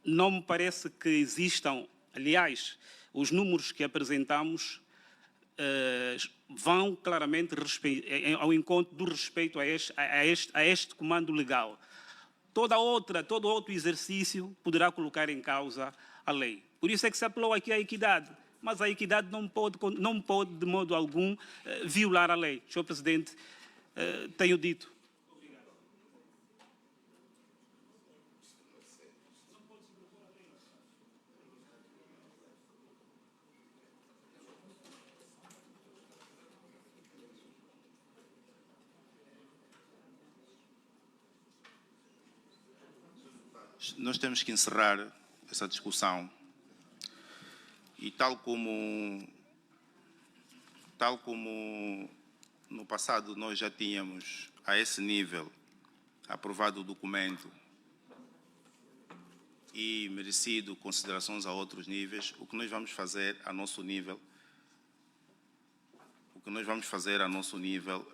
não me parece que existam, aliás, os números que apresentamos vão claramente ao encontro do respeito a este comando legal. Todo outro exercício poderá colocar em causa a lei. Por isso é que se apelou aqui à equidade. Mas a equidade não pode de modo algum, violar a lei. Senhor Presidente, tenho dito. Nós temos que encerrar essa discussão e tal como no passado nós já tínhamos a esse nível aprovado o documento e merecido considerações a outros níveis, o que nós vamos fazer a nosso nível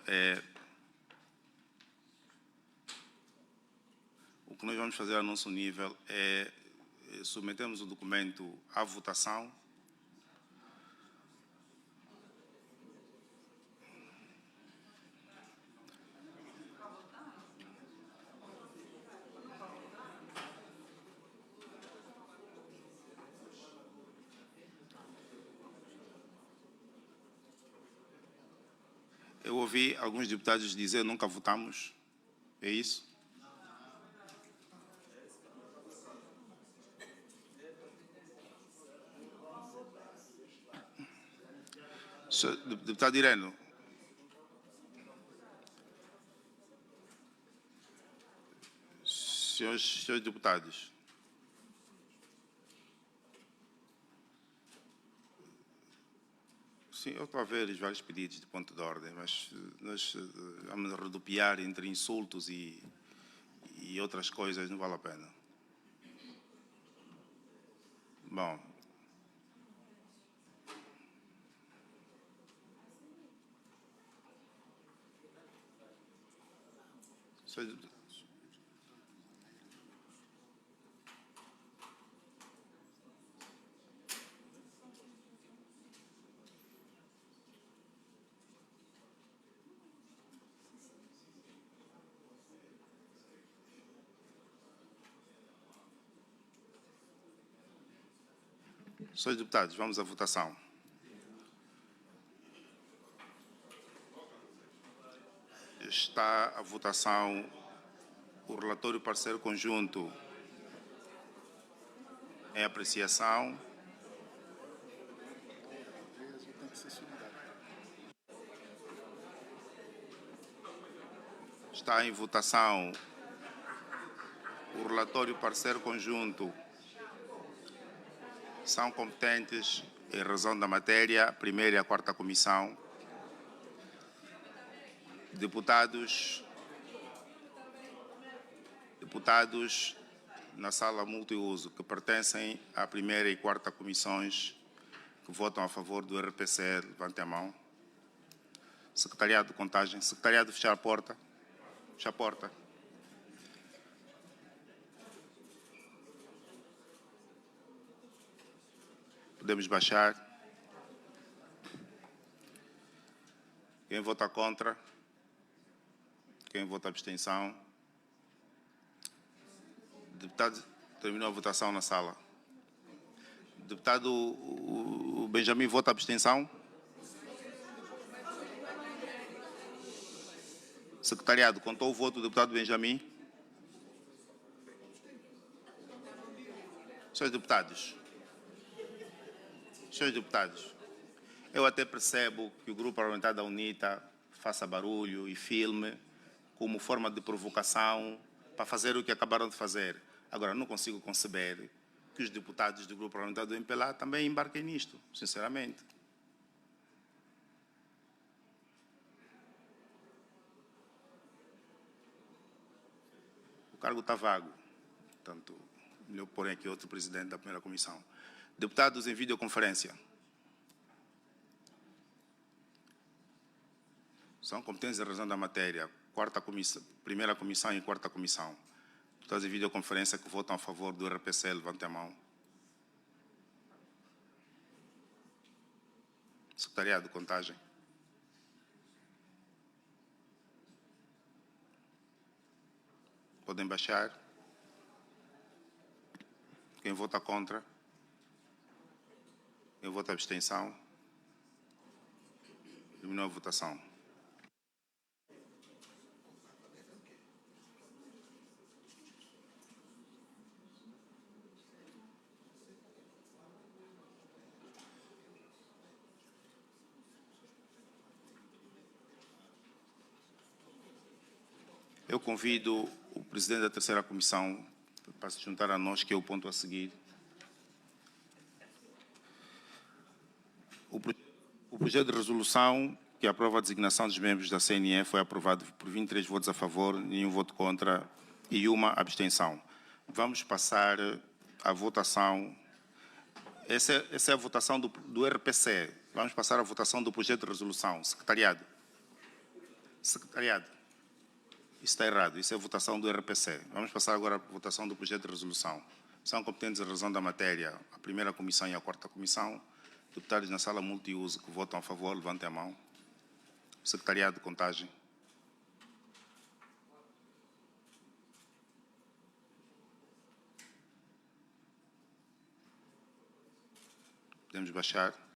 é submetemos o documento à votação. Eu ouvi alguns deputados dizer nunca votamos. É isso? Deputado Ireno, senhores deputados, sim, eu estou a ver os vários pedidos de ponto de ordem, mas nós vamos rodopiar entre insultos e outras coisas, não vale a pena. Bom. Senhores deputados, vamos à votação. Está à votação o relatório parceiro conjunto em apreciação. Está em votação o relatório parceiro conjunto. São competentes, em razão da matéria, a primeira e a quarta comissão. Deputados na sala multiuso que pertencem à primeira e quarta comissões que votam a favor do RPC, levantem a mão. Secretariado de contagem. Secretariado, fechar a porta. Fechar a porta. Podemos baixar. Quem vota contra? Quem vota abstenção? Deputado, terminou a votação na sala. Deputado o Benjamin vota abstenção? Secretariado, contou o voto do deputado Benjamin? Senhores deputados, eu até percebo que o grupo parlamentar da UNITA faça barulho e filme como forma de provocação para fazer o que acabaram de fazer. Agora, não consigo conceber que os deputados do grupo parlamentar do MPLA também embarquem nisto, sinceramente. O cargo está vago, portanto, melhor porem aqui outro presidente da primeira comissão. Deputados em videoconferência. São competentes em razão da matéria, primeira comissão e quarta comissão. Deputados em videoconferência que votam a favor do RPC, levantem a mão. Secretariado de contagem. Podem baixar. Quem vota contra? Quem vota abstenção? Terminou a votação. Eu convido o presidente da terceira comissão para se juntar a nós, que é o ponto a seguir. O projeto de resolução que aprova a designação dos membros da CNE foi aprovado por 23 votos a favor, nenhum voto contra e uma abstenção. Vamos passar à votação. Essa é a votação do RPC. Vamos passar à votação do projeto de resolução. Secretariado. Secretariado. Isso está errado. Isso é a votação do RPC. Vamos passar agora à votação do projeto de resolução. São competentes em razão da matéria a primeira comissão e a quarta comissão. Deputados na sala multiuso que votam a favor, levantem a mão. Secretariado de contagem. Podemos baixar.